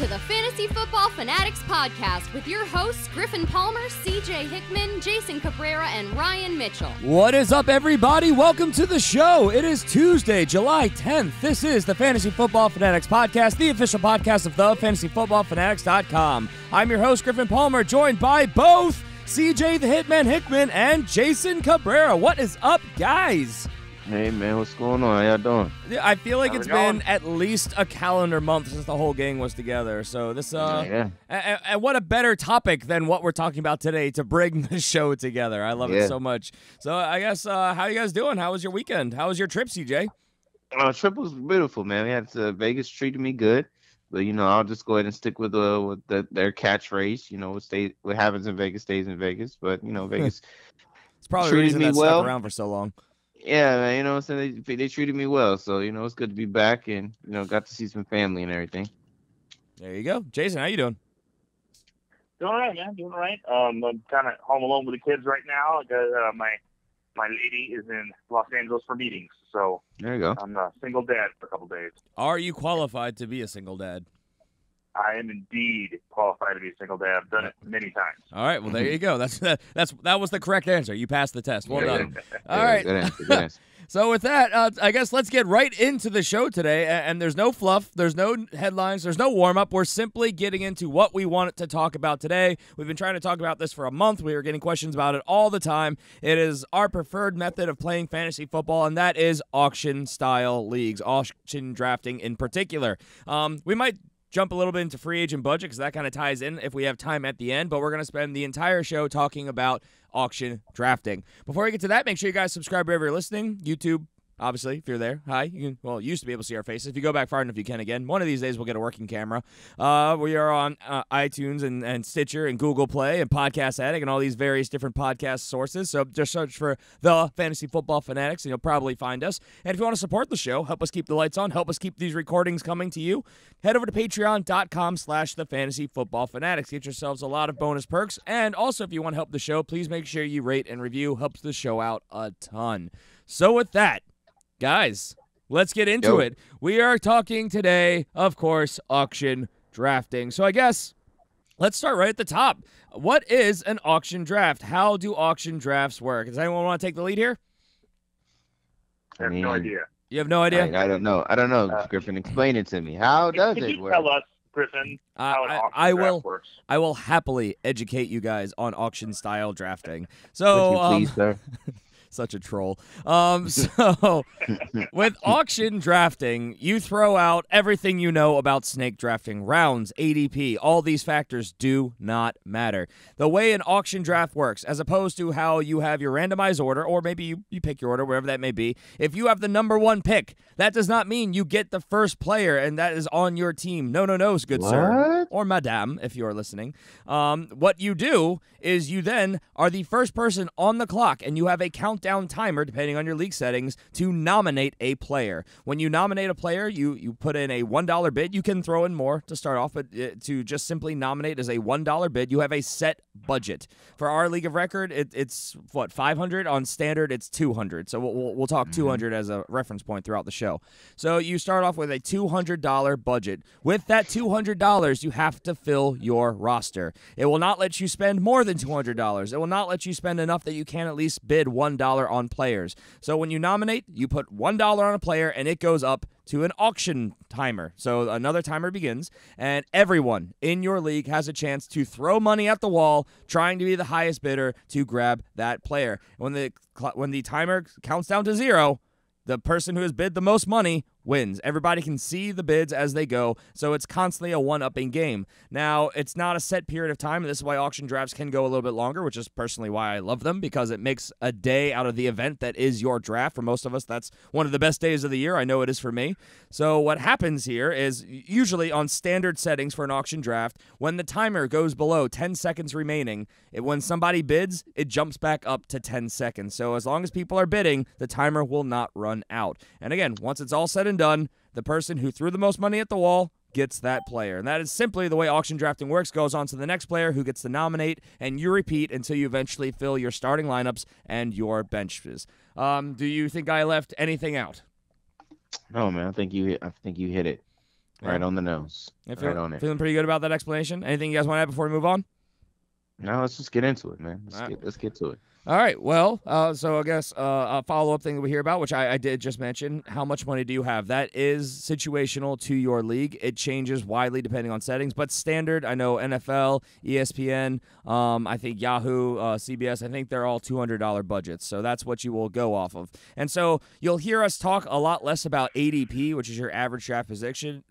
to the Fantasy Football Fanatics podcast with your hosts Griffin Palmer, CJ Hickman, Jason Cabrera, and Ryan Mitchell. What is up, everybody? Welcome to the show. It is Tuesday, July 10th. This is the Fantasy Football Fanatics podcast, the official podcast of the fantasyfootballfanatics.com. I'm your host, Griffin Palmer, joined by both CJ the Hitman Hickman and Jason Cabrera. What is up, guys? Hey, man, what's going on? How y'all doing? I feel like it's been at least a calendar month since the whole gang was together. So this, and what a better topic than what we're talking about today to bring the show together. I love it so much. So I guess, how you guys doing? How was your weekend? How was your trip, CJ? Trip was beautiful, man. We had Vegas treated me good, but I'll just go ahead and stick with their catchphrase. What happens in Vegas stays in Vegas. But Vegas, it's probably the reason that stuck around for so long. Yeah, man, what I'm saying? They treated me well, so, it's good to be back and, got to see some family and everything. There you go. Jason, how you doing? Doing all right, man. Doing all right. I'm kind of home alone with the kids right now because my lady is in Los Angeles for meetings, so there you go. I'm a single dad for a couple days. Are you qualified to be a single dad? I am indeed qualified to be a single dad. I've done it many times. All right, well, there you go. That was the correct answer. You passed the test. Well done. All right. Good answer, good answer. So with that, I guess let's get right into the show today. And there's no fluff. There's no headlines. There's no warm-up. We're simply getting into what we wanted to talk about today. We've been trying to talk about this for a month. We are getting questions about it all the time. It is our preferred method of playing fantasy football, and that is auction-style leagues, auction drafting in particular. We might jump a little bit into free agent budget because that kind of ties in if we have time at the end, but we're going to spend the entire show talking about auction drafting. Before we get to that, make sure you guys subscribe wherever you're listening. YouTube, obviously, if you're there. Hi. You used to be able to see our faces. If you go back far enough, you can again. One of these days, we'll get a working camera. We are on iTunes and Stitcher and Google Play and Podcast Addict and all these various different podcast sources. So just search for The Fantasy Football Fanatics, and you'll probably find us. And if you want to support the show, help us keep the lights on, help us keep these recordings coming to you, head over to patreon.com/thefantasyfootballfanatics. Get yourselves a lot of bonus perks. And also, if you want to help the show, please make sure you rate and review. Helps the show out a ton. So with that, guys, let's get into it. We are talking today, of course, auction drafting. So I guess let's start right at the top. What is an auction draft? How do auction drafts work? Does anyone want to take the lead here? I have no idea. You have no idea? I don't know. Griffin, explain it to me. How does it work? Tell us, Griffin, how an auction draft works? I will happily educate you guys on auction-style drafting. So, would you please, sir? Such a troll. So with auction drafting, you throw out everything you know about snake drafting, rounds, ADP. All these factors do not matter. The way an auction draft works, as opposed to how you have your randomized order, or maybe you pick your order, wherever that may be. If you have the number one pick, that does not mean you get the first player and that is on your team. No, good sir. Or madame, if you're listening. What you do is you then are the first person on the clock, and you have a countdown timer, depending on your league settings, to nominate a player. When you nominate a player, you put in a $1 bid. You can throw in more to start off, but to just simply nominate as a $1 bid, you have a set budget. For our league of record, it's what, 500? On standard, it's 200. So we'll talk 200 as a reference point throughout the show. So you start off with a $200 budget. With that $200, you have to fill your roster. It will not let you spend more than $200. It will not let you spend enough that you can at least bid $1 on players. So when you nominate, you put $1 on a player, and it goes up to an auction timer. So another timer begins, and everyone in your league has a chance to throw money at the wall, trying to be the highest bidder to grab that player. When the timer counts down to 0, the person who has bid the most money wins. Everybody can see the bids as they go, so it's constantly a one-upping game. Now, it's not a set period of time, and this is why auction drafts can go a little bit longer, which is personally why I love them, because it makes a day out of the event that is your draft. For most of us, that's one of the best days of the year. I know it is for me. So what happens here is, usually on standard settings for an auction draft, when the timer goes below 10 seconds remaining, when somebody bids, it jumps back up to 10 seconds. So as long as people are bidding, the timer will not run out. And again, once it's all said and done, the person who threw the most money at the wall gets that player. And that is simply the way auction drafting works. Goes on to the next player who gets to nominate, and you repeat until you eventually fill your starting lineups and your benches. Do you think I left anything out? No, man. I think you hit it. Right on the nose. Right on it. Feeling pretty good about that explanation. Anything you guys want to add before we move on? No, let's just get into it, man. Let's get to it. All right. Well, so I guess a follow-up thing that we hear about, which I did just mention, how much money do you have? That is situational to your league. It changes widely depending on settings, but standard, I know NFL, ESPN, I think Yahoo, CBS, I think they're all $200 budgets, so that's what you will go off of. And so you'll hear us talk a lot less about ADP, which is your average draft position,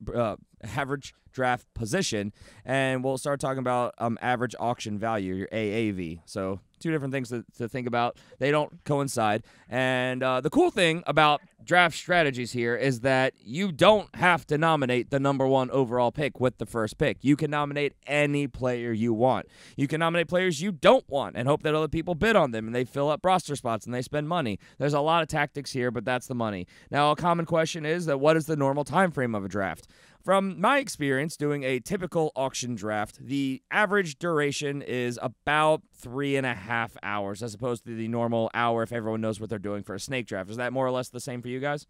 and we'll start talking about average auction value, your AAV. So two different things to think about. They don't coincide. And the cool thing about draft strategies here is that you don't have to nominate the number one overall pick with the first pick. You can nominate any player you want. You can nominate players you don't want and hope that other people bid on them and they fill up roster spots and they spend money. There's a lot of tactics here, but that's the money. Now, a common question is that what is the normal time frame of a draft? From my experience doing a typical auction draft, the average duration is about 3.5 hours as opposed to the normal hour if everyone knows what they're doing for a snake draft. Is that more or less the same for you guys?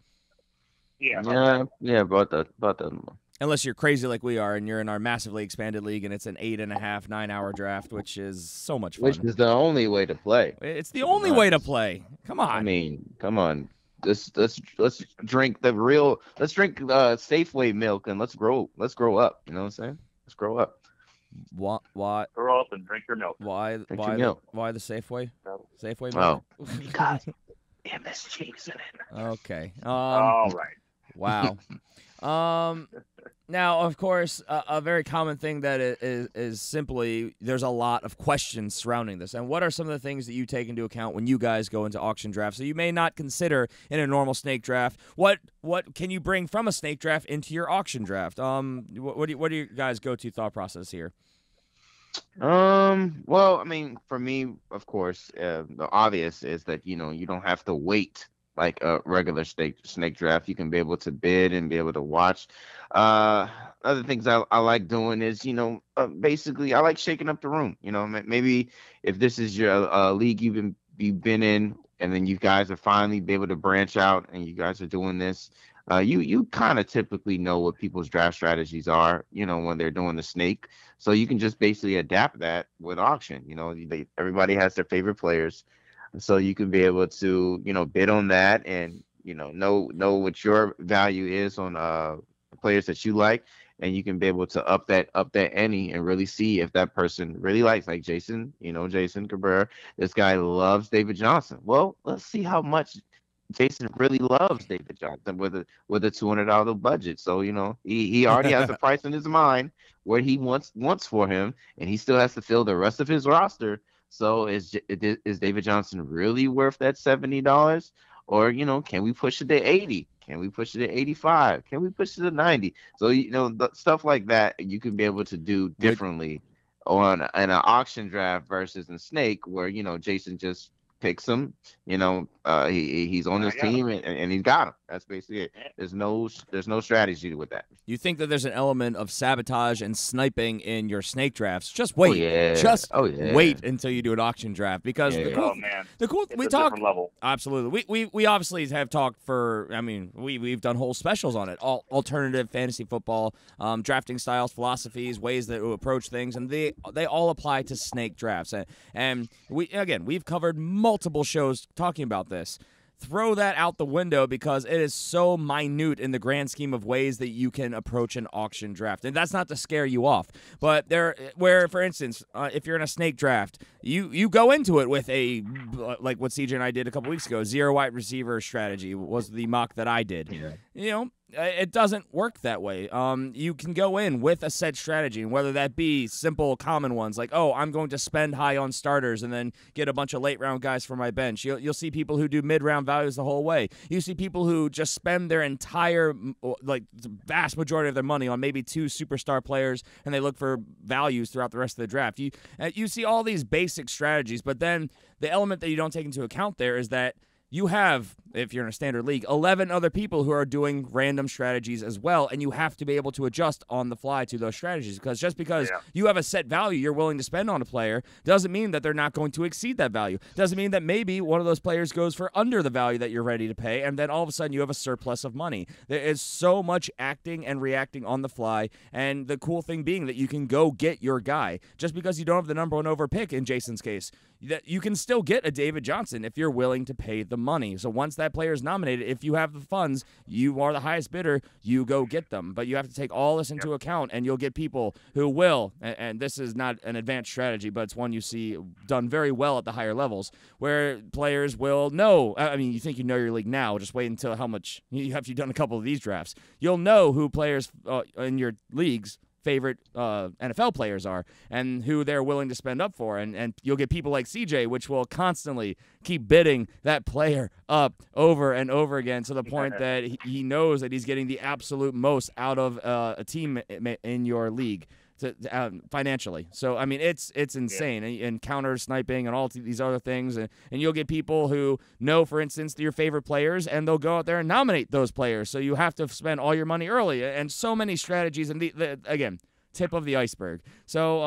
Yeah. About that. Unless you're crazy like we are and you're in our massively expanded league and it's an 8.5, 9-hour draft, which is so much fun. Which is the only way to play. It's the only way to play. Come on. I mean, come on. Let's drink Safeway milk and let's grow up. You know what I'm saying? Let's grow up. What? Grow up and drink your milk. Why the Safeway? Safeway milk? Oh, because MSG's in it. Okay. All right. Wow. Now, of course, a very common thing that is simply there's a lot of questions surrounding this. And what are some of the things that you take into account when you guys go into auction drafts that you may not consider in a normal snake draft? What can you bring from a snake draft into your auction draft? What do you guys' go-to thought process here? Well, I mean, for me, of course, the obvious is that you don't have to wait like a regular snake draft. You can be able to bid and be able to watch. Other things I like doing is, basically I like shaking up the room. Maybe if this is your league you've been in, and then you guys are finally be able to branch out and you guys are doing this, you kind of typically know what people's draft strategies are, when they're doing the snake. So you can just basically adapt that with auction. Everybody has their favorite players. So you can be able to, bid on that and, know what your value is on players that you like, and you can be able to up that ante and really see if that person really likes, like Jason, Jason Cabrera. This guy loves David Johnson. Well, let's see how much Jason really loves David Johnson with a $200 budget. So, he already has a price in his mind where he wants for him, and he still has to fill the rest of his roster. So is David Johnson really worth that $70? Or, can we push it to 80? Can we push it to 85? Can we push it to 90? So, stuff like that you can be able to do differently in an auction draft versus in snake, where, Jason just picks him, he's on his team and he's got him. That's basically it. There's no strategy with that. You think that there's an element of sabotage and sniping in your snake drafts? Just wait. Wait until you do an auction draft, because we talk level. Absolutely. We obviously have talked we've done whole specials on it. All alternative fantasy football, drafting styles, philosophies, ways that we approach things, and they all apply to snake drafts. And we've covered multiple shows talking about this. Throw that out the window because it is so minute in the grand scheme of ways that you can approach an auction draft. And that's not to scare you off. But for instance, if you're in a snake draft, you go into it with a, like what CJ and I did a couple weeks ago, 0 wide receiver strategy was the mock that I did. Yeah. It doesn't work that way. You can go in with a set strategy, and whether that be simple, common ones like, I'm going to spend high on starters and then get a bunch of late-round guys for my bench. You'll see people who do mid-round values the whole way. You see people who just spend their entire, the vast majority of their money on maybe 2 superstar players, and they look for values throughout the rest of the draft. You see all these basic strategies, but then the element that you don't take into account there is that you have, if you're in a standard league, 11 other people who are doing random strategies as well, and you have to be able to adjust on the fly to those strategies, because just because you have a set value you're willing to spend on a player doesn't mean that they're not going to exceed that value. Doesn't mean that maybe one of those players goes for under the value that you're ready to pay, and then all of a sudden you have a surplus of money. There is so much acting and reacting on the fly, and the cool thing being that you can go get your guy. Just because you don't have the number one over pick in Jason's case, that you can still get a David Johnson if you're willing to pay the money. So once that player is nominated, if you have the funds, you are the highest bidder, you go get them. But you have to take all this into account, and you'll get people who will, and this is not an advanced strategy, but it's one you see done very well at the higher levels, where players will know. I mean, you think you know your league now, just wait until how much you have done a couple of these drafts. You'll know who players in your leagues favorite NFL players are and who they're willing to spend up for. And you'll get people like CJ, which will constantly keep bidding that player up over and over again to the point that he knows that he's getting the absolute most out of a team in your league financially. So, I mean, it's insane. And counter sniping and all these other things. And you'll get people who know, for instance, your favorite players, and they'll go out there and nominate those players. So you have to spend all your money early. And so many strategies. And again, tip of the iceberg. So,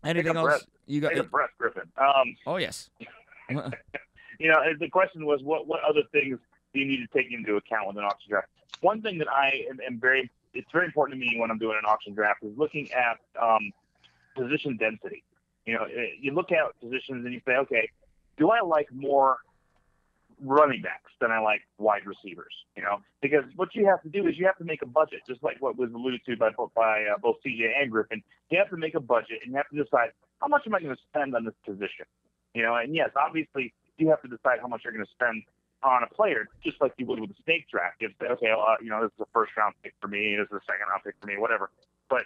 anything else? You got Take a breath, Griffin. Oh, yes. The question was, what other things do you need to take into account with an auction draft? One thing that I am it's very important to me when I'm doing an auction draft is looking at position density. You look at positions and you say, okay, do I like more running backs than I like wide receivers? Because what you have to do is you have to make a budget, just like what was alluded to by both CJ and Griffin. You have to make a budget and you have to decide, how much am I going to spend on this position? And yes, obviously you have to decide how much you're going to spend on a player, just like you would with a snake draft. You'd say, okay, this is a first-round pick for me, this is a second-round pick for me, whatever. But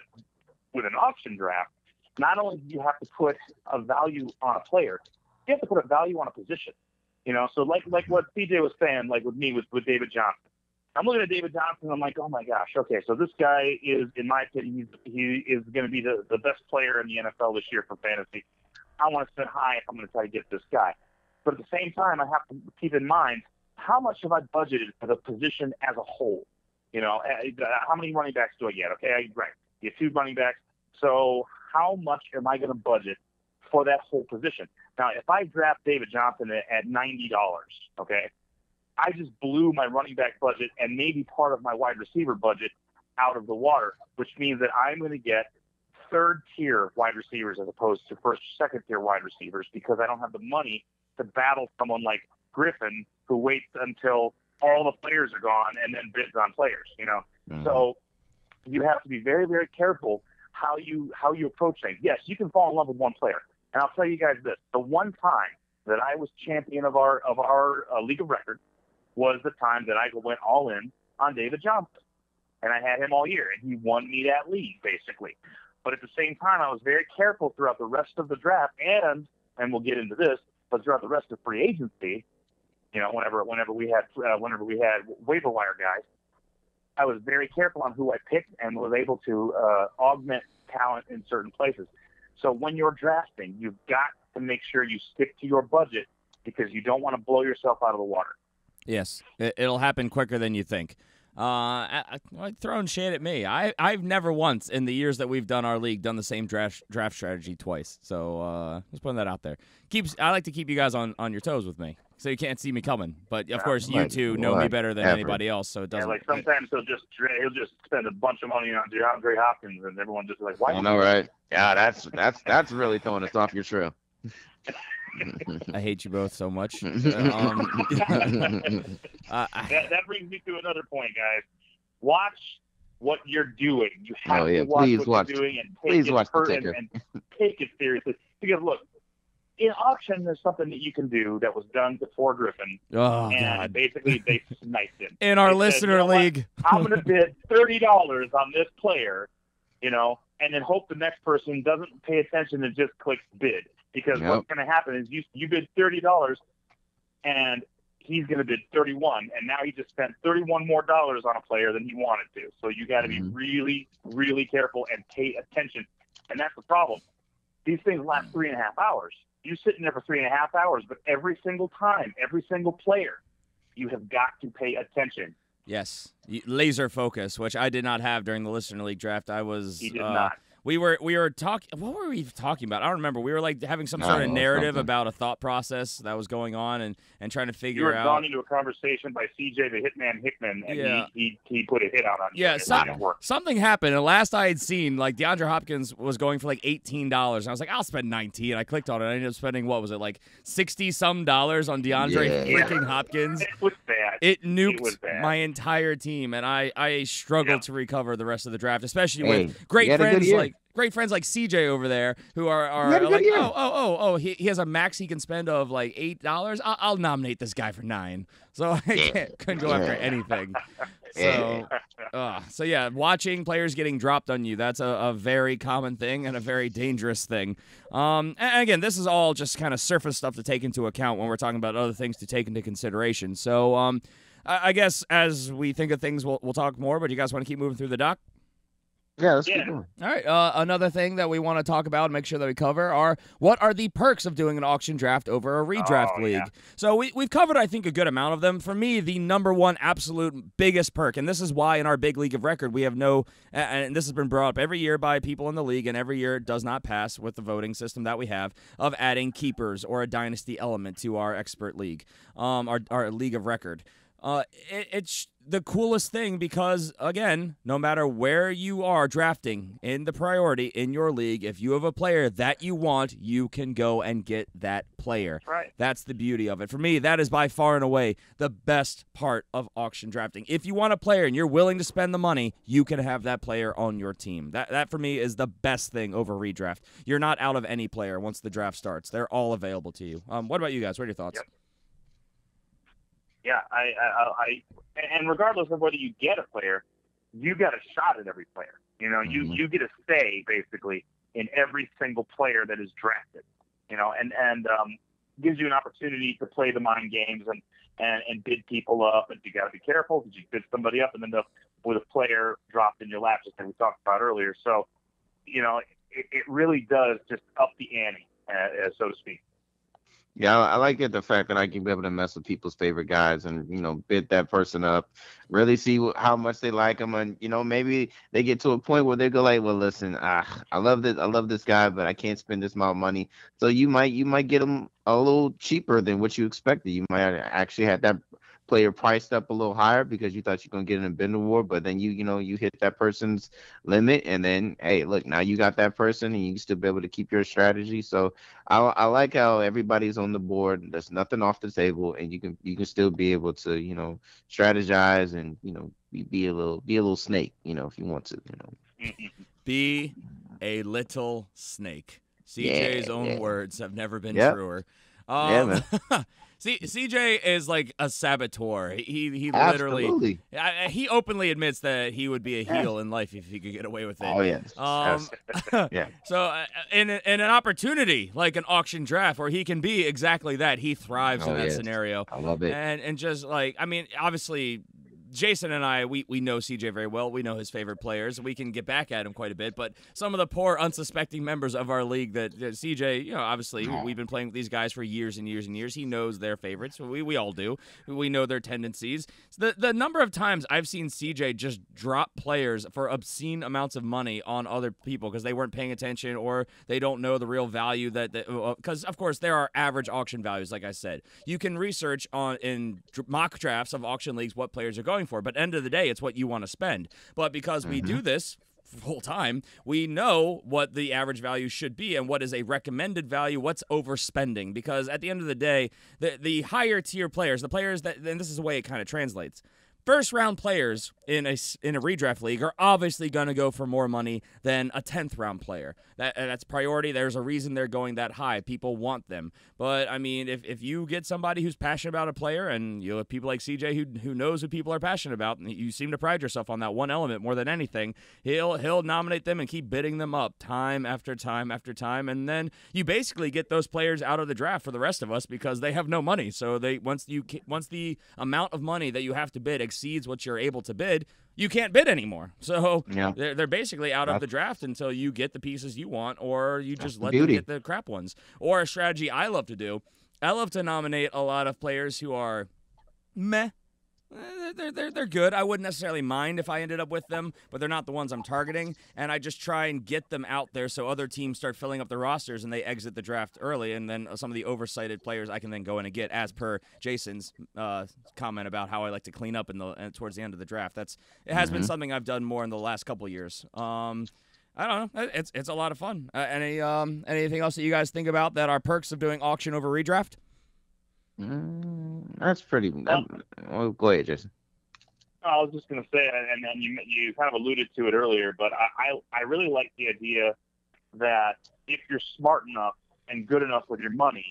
with an auction draft, not only do you have to put a value on a player, you have to put a value on a position. So like what CJ was saying, like with me, with David Johnson. I'm looking at David Johnson, and I'm like, oh my gosh, okay, so this guy is, in my opinion, he is going to be the best player in the NFL this year for fantasy. I want to spend high if I'm going to try to get this guy. But at the same time, I have to keep in mind, how much have I budgeted for the position as a whole? How many running backs do I get? Okay, right. You have 2 running backs. So how much am I going to budget for that whole position? Now, if I draft David Johnson at $90, okay, I just blew my running back budget and maybe part of my wide receiver budget out of the water, which means that I'm going to get third-tier wide receivers as opposed to first or second-tier wide receivers because I don't have the money to battle someone like Griffin who waits until all the players are gone and then bids on players, So you have to be very, very careful how you approach things. Yes, you can fall in love with one player. And I'll tell you guys this, the one time that I was champion of our league of record was the time that I went all in on David Johnson. And I had him all year, and he won me that league, basically. But at the same time, I was very careful throughout the rest of the draft, and we'll get into this, but throughout the rest of free agency, whenever we had waiver wire guys, I was very careful on who I picked and was able to augment talent in certain places. So when you're drafting, you've got to make sure you stick to your budget because you don't want to blow yourself out of the water. Yes, it'll happen quicker than you think. Throwing shade at me. I've never once in the years that we've done our league done the same draft strategy twice. So just putting that out there. I like to keep you guys on your toes with me, so you can't see me coming. But of course, you two know me better than anybody else, so it doesn't. Yeah, like sometimes he'll just spend a bunch of money on DeAndre Hopkins, and everyone just like, why? I know, right? Yeah, that's really throwing us off your trail. I hate you both so much. That brings me to another point, guys. Watch what you're doing. You have to watch what you're doing and take it seriously. Because look, in auction, there's something that you can do that was done before Griffin. Oh, and God. Basically, they sniped him. In our listener league. I'm going to bid $30 on this player, and then hope the next person doesn't pay attention and just clicks bid. Because what's going to happen is you bid $30, and he's going to bid $31, and now he just spent $31 more on a player than he wanted to. So you got to be really, really careful and pay attention. And that's the problem. these things last 3.5 hours. You're sitting there for 3.5 hours, but every single time, every single player, you have got to pay attention. Yes, laser focus, which I did not have during the Listener League draft. He did not. We were talking. What were we talking about? I don't remember. We were like having some sort of narrative about a thought process that was going on and trying to figure out. You were gone into a conversation by CJ the Hitman Hickman, and he put a hit out on you. Yeah, something happened. And last I had seen, like DeAndre Hopkins was going for like $18, and I was like, I'll spend $19. I clicked on it. I ended up spending what was it, like $60-some on DeAndre freaking Hopkins. It was bad. It nuked my entire team, and I struggled to recover the rest of the draft, especially with great friends like CJ over there who are like, he has a max he can spend of like $8. I'll nominate this guy for $9. So I couldn't go after anything. So yeah, watching players getting dropped on you, that's a very common thing and a very dangerous thing. And again, this is all just kind of surface stuff to take into account when we're talking about other things to take into consideration. So I guess as we think of things, we'll talk more, but you guys want to keep moving through the doc? Yeah, let's keep going. All right. Another thing that we want to talk about and make sure that we cover are what are the perks of doing an auction draft over a redraft league. Yeah. So we've covered, I think, a good amount of them. For me, the number one absolute biggest perk, and this is why in our big league of record we have no, and this has been brought up every year by people in the league, and every year it does not pass with the voting system that we have, of adding keepers or a dynasty element to our expert league, our league of record. It's the coolest thing because, again, no matter where you are drafting in the priority in your league, if you have a player that you want, you can go and get that player. Right. That's the beauty of it. For me, that is by far and away the best part of auction drafting. If you want a player and you're willing to spend the money, you can have that player on your team. That for me is the best thing over redraft. You're not out of any player once the draft starts. They're all available to you. What about you guys? What are your thoughts? Yep. Yeah, and regardless of whether you get a player, you got a shot at every player. You know, you get a say basically in every single player that is drafted. You know, and gives you an opportunity to play the mind games and bid people up. And you got to be careful because you bid somebody up and then with a player dropped in your lap, just like we talked about earlier. So, you know, it really does just up the ante, so to speak. Yeah, I like it, the fact that I can be able to mess with people's favorite guys and, you know, bid that person up, really see how much they like them. And, you know, maybe they get to a point where they go like, well, listen, I love this guy, but I can't spend this amount of money. So you might get them a little cheaper than what you expected. You might actually have that player priced up a little higher because you thought you're going to get in a bid award, but then you hit that person's limit, and then, hey, look, now you got that person and you can still be able to keep your strategy. So I like how everybody's on the board. There's nothing off the table, and you can still be able to, you know, strategize and, you know, be a little snake, you know, if you want to, you know. Be a little snake. CJ's own words have never been truer. Man. See, CJ is like a saboteur. He literally, he openly admits that he would be a heel in life if he could get away with it. Oh, yes. Yeah. So in an opportunity like an auction draft where he can be exactly that, he thrives in that scenario. I love it. And just like, I mean, obviously, Jason and I, we know CJ very well. We know his favorite players. We can get back at him quite a bit. But some of the poor, unsuspecting members of our league that CJ, you know, obviously we've been playing with these guys for years and years and years. He knows their favorites. We all do. We know their tendencies. So the number of times I've seen CJ just drop players for obscene amounts of money on other people because they weren't paying attention or they don't know the real value because, of course, there are average auction values, like I said. You can research in mock drafts of auction leagues what players are going for, but at the end of the day, it's what you want to spend. But because we do this full time, we know what the average value should be and what is a recommended value, what's overspending. Because at the end of the day, the higher tier players, the players that, and this is the way it kind of translates, first round players in a redraft league are obviously going to go for more money than a 10th round player. That's priority. There's a reason they're going that high. People want them. But I mean, if you get somebody who's passionate about a player, and you have people like CJ who knows who people are passionate about, and you seem to pride yourself on that one element more than anything, he'll nominate them and keep bidding them up time after time after time, and then you basically get those players out of the draft for the rest of us because they have no money. So once the amount of money that you have to bid exceeds what you're able to bid, you can't bid anymore. So Yeah. they're basically out of the draft until you get the pieces you want, or you just let beauty. them get the crap ones. Or a strategy I love to do, I love to nominate a lot of players who are meh. They're good. I wouldn't necessarily mind if I ended up with them, but they're not the ones I'm targeting, and I just try and get them out there so other teams start filling up their rosters and they exit the draft early, and then some of the oversighted players I can then go in and get, as per Jason's comment about how I like to clean up towards the end of the draft. It has been something I've done more in the last couple years. I don't know. It's a lot of fun. Anything else that you guys think about that are perks of doing auction over redraft? That's pretty. Well, go ahead, Jason. I was just going to say, and then you kind of alluded to it earlier, but I really like the idea that if you're smart enough and good enough with your money,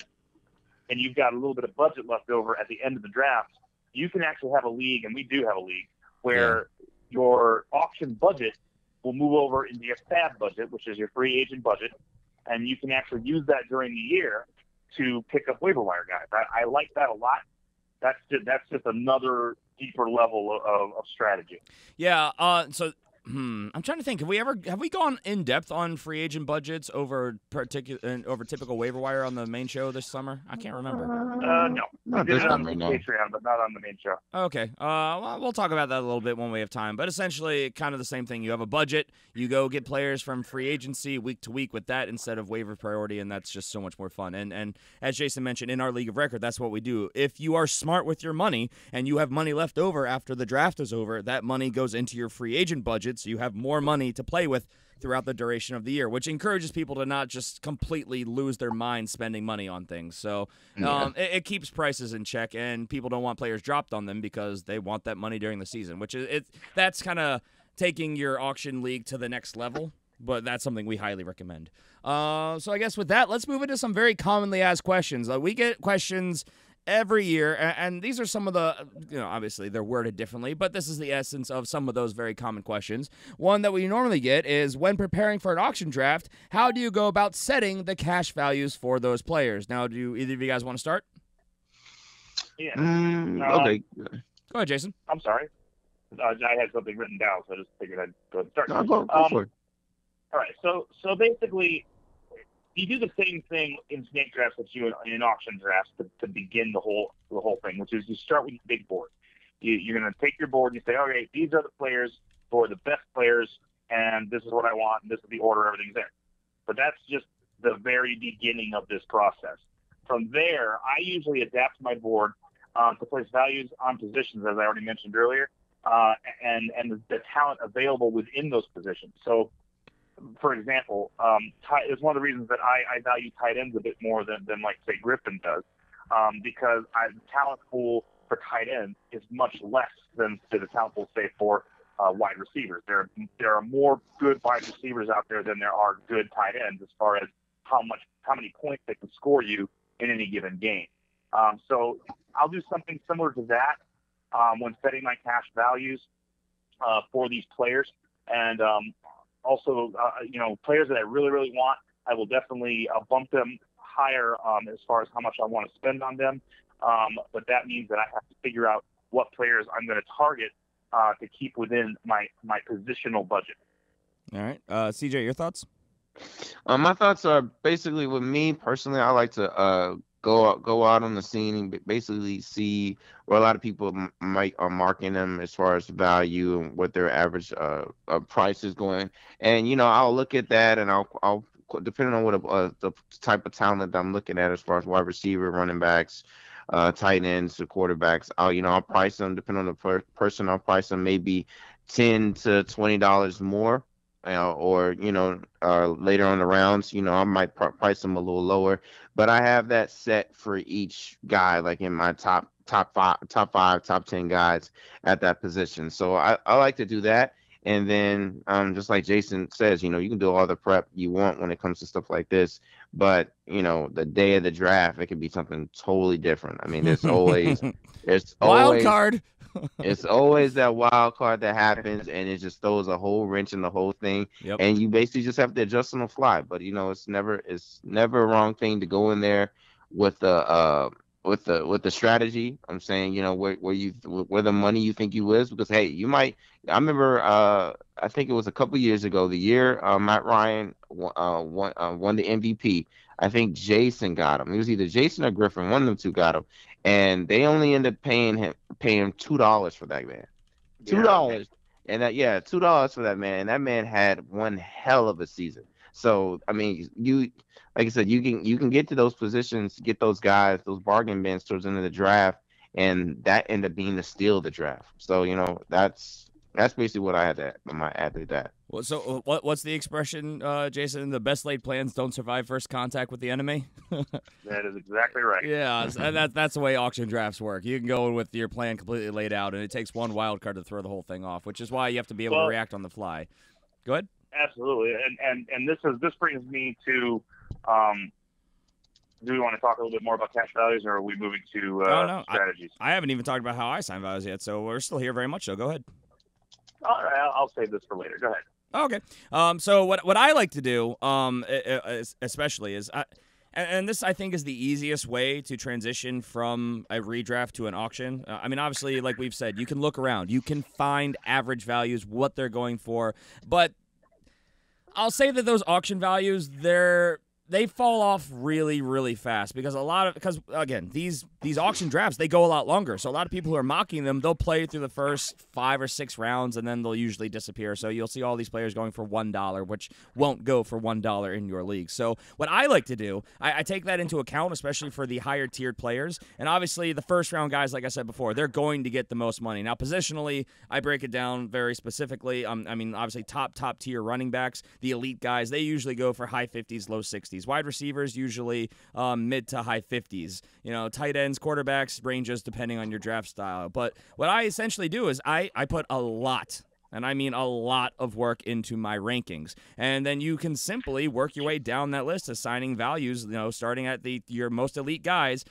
and you've got a little bit of budget left over at the end of the draft, you can actually have a league, and we do have a league, where your auction budget will move over into your FAB budget, which is your free agent budget, and you can actually use that during the year to pick up waiver wire guys. I like that a lot. That's just another deeper level of strategy. Yeah. So I'm trying to think. Have we gone in depth on free agent budgets over typical waiver wire on the main show this summer? I can't remember. No, Not we did this it on summer, the no. Patreon, but not on the main show. Okay. Well, we'll talk about that a little bit when we have time. But essentially, kind of the same thing. You have a budget. You go get players from free agency week to week with that instead of waiver priority, and that's just so much more fun. And as Jason mentioned, in our League of Record, that's what we do. If you are smart with your money and you have money left over after the draft is over, that money goes into your free agent budget, so you have more money to play with throughout the duration of the year, which encourages people to not just completely lose their mind spending money on things. So it keeps prices in check, and people don't want players dropped on them because they want that money during the season, which that's kind of taking your auction league to the next level, but that's something we highly recommend. So I guess with that, let's move into some very commonly asked questions. We get questions every year, and these are some of the, obviously they're worded differently, but this is the essence of some of those very common questions. One that we normally get is, when preparing for an auction draft, how do you go about setting the cash values for those players? Now, do either of you guys want to start? Yeah. Okay. Go ahead, Jason. I'm sorry. I had something written down, so I just figured I'd go ahead and start. No, go for it. All right. So basically, you do the same thing in snake drafts that you in auction drafts to begin the whole thing, which is you start with your big board. You're going to take your board and you say, okay, these are the players who are the best players, and this is what I want, and this is the order everything's in. But that's just the very beginning of this process. From there, I usually adapt my board to place values on positions, as I already mentioned earlier, and the talent available within those positions. So, for example, it's one of the reasons that I value tight ends a bit more than like, say, Griffin does, because the talent pool for tight ends is much less than the talent pool, say, for wide receivers. There are more good wide receivers out there than there are good tight ends as far as how many points they can score you in any given game. So I'll do something similar to that when setting my cash values for these players. And also, players that I really, really want, I will definitely bump them higher as far as how much I want to spend on them. But that means that I have to figure out what players I'm going to target to keep within my positional budget. All right. CJ, your thoughts? My thoughts are basically, with me personally, I like to go out on the scene and basically see where a lot of people are marking them as far as value and what their average price is going. And I'll look at that, and I'll depending on what the type of talent that I'm looking at as far as wide receiver, running backs, tight ends, or quarterbacks. I'll price them depending on the person. I'll price them maybe $10 to $20 more. Or later on the rounds, I might price them a little lower, but I have that set for each guy, like in my top 5, top 10 guys at that position. So I like to do that. And then just like Jason says, you can do all the prep you want when it comes to stuff like this, but the day of the draft, it could be something totally different. I mean, there's always wild card. It's always that wild card that happens, and it just throws a whole wrench in the whole thing. Yep. And you basically just have to adjust on the fly. But it's never a wrong thing to go in there with a with the strategy. I'm saying, where the money you think you is, because hey, you might. I remember, I think it was a couple years ago, the year Matt Ryan won the MVP. I think Jason got him. It was either Jason or Griffin. One of them two got him, and they only ended up paying $2 for that man. $2, and $2 for that man, and that man had one hell of a season. So I mean, like I said, you can get to those positions, get those guys, those bargain bins towards the end of the draft, and that ended up being the steal of the draft. So that's basically what I had to add to that. Well, so what's the expression, Jason? The best laid plans don't survive first contact with the enemy. That is exactly right. Yeah, that's the way auction drafts work. You can go in with your plan completely laid out, and it takes one wild card to throw the whole thing off, which is why you have to be able to react on the fly. Go ahead. Absolutely, and this brings me to. Do we want to talk a little bit more about cash values, or are we moving to strategies? I haven't even talked about how I sign values yet, so we're still here very much. So go ahead. All right, I'll save this for later. Go ahead. Okay. So what I like to do, especially is, and this I think is the easiest way to transition from a redraft to an auction. I mean, obviously, like we've said, you can look around, you can find average values, what they're going for, but I'll say that those auction values, they fall off really, really fast because again, these auction drafts, they go a lot longer. So a lot of people who are mocking them, they'll play through the first 5 or 6 rounds and then they'll usually disappear. So you'll see all these players going for $1, which won't go for $1 in your league. So what I like to do, I take that into account, especially for the higher tiered players. And obviously the first round guys, like I said before, they're going to get the most money. Now positionally, I break it down very specifically. I mean, obviously top tier running backs, the elite guys, they usually go for high 50s, low 60s. Wide receivers usually mid to high 50s. Tight ends, quarterbacks, ranges depending on your draft style. But what I essentially do is I put a lot, and I mean a lot of work into my rankings. And then you can simply work your way down that list, assigning values, starting at your most elite guys.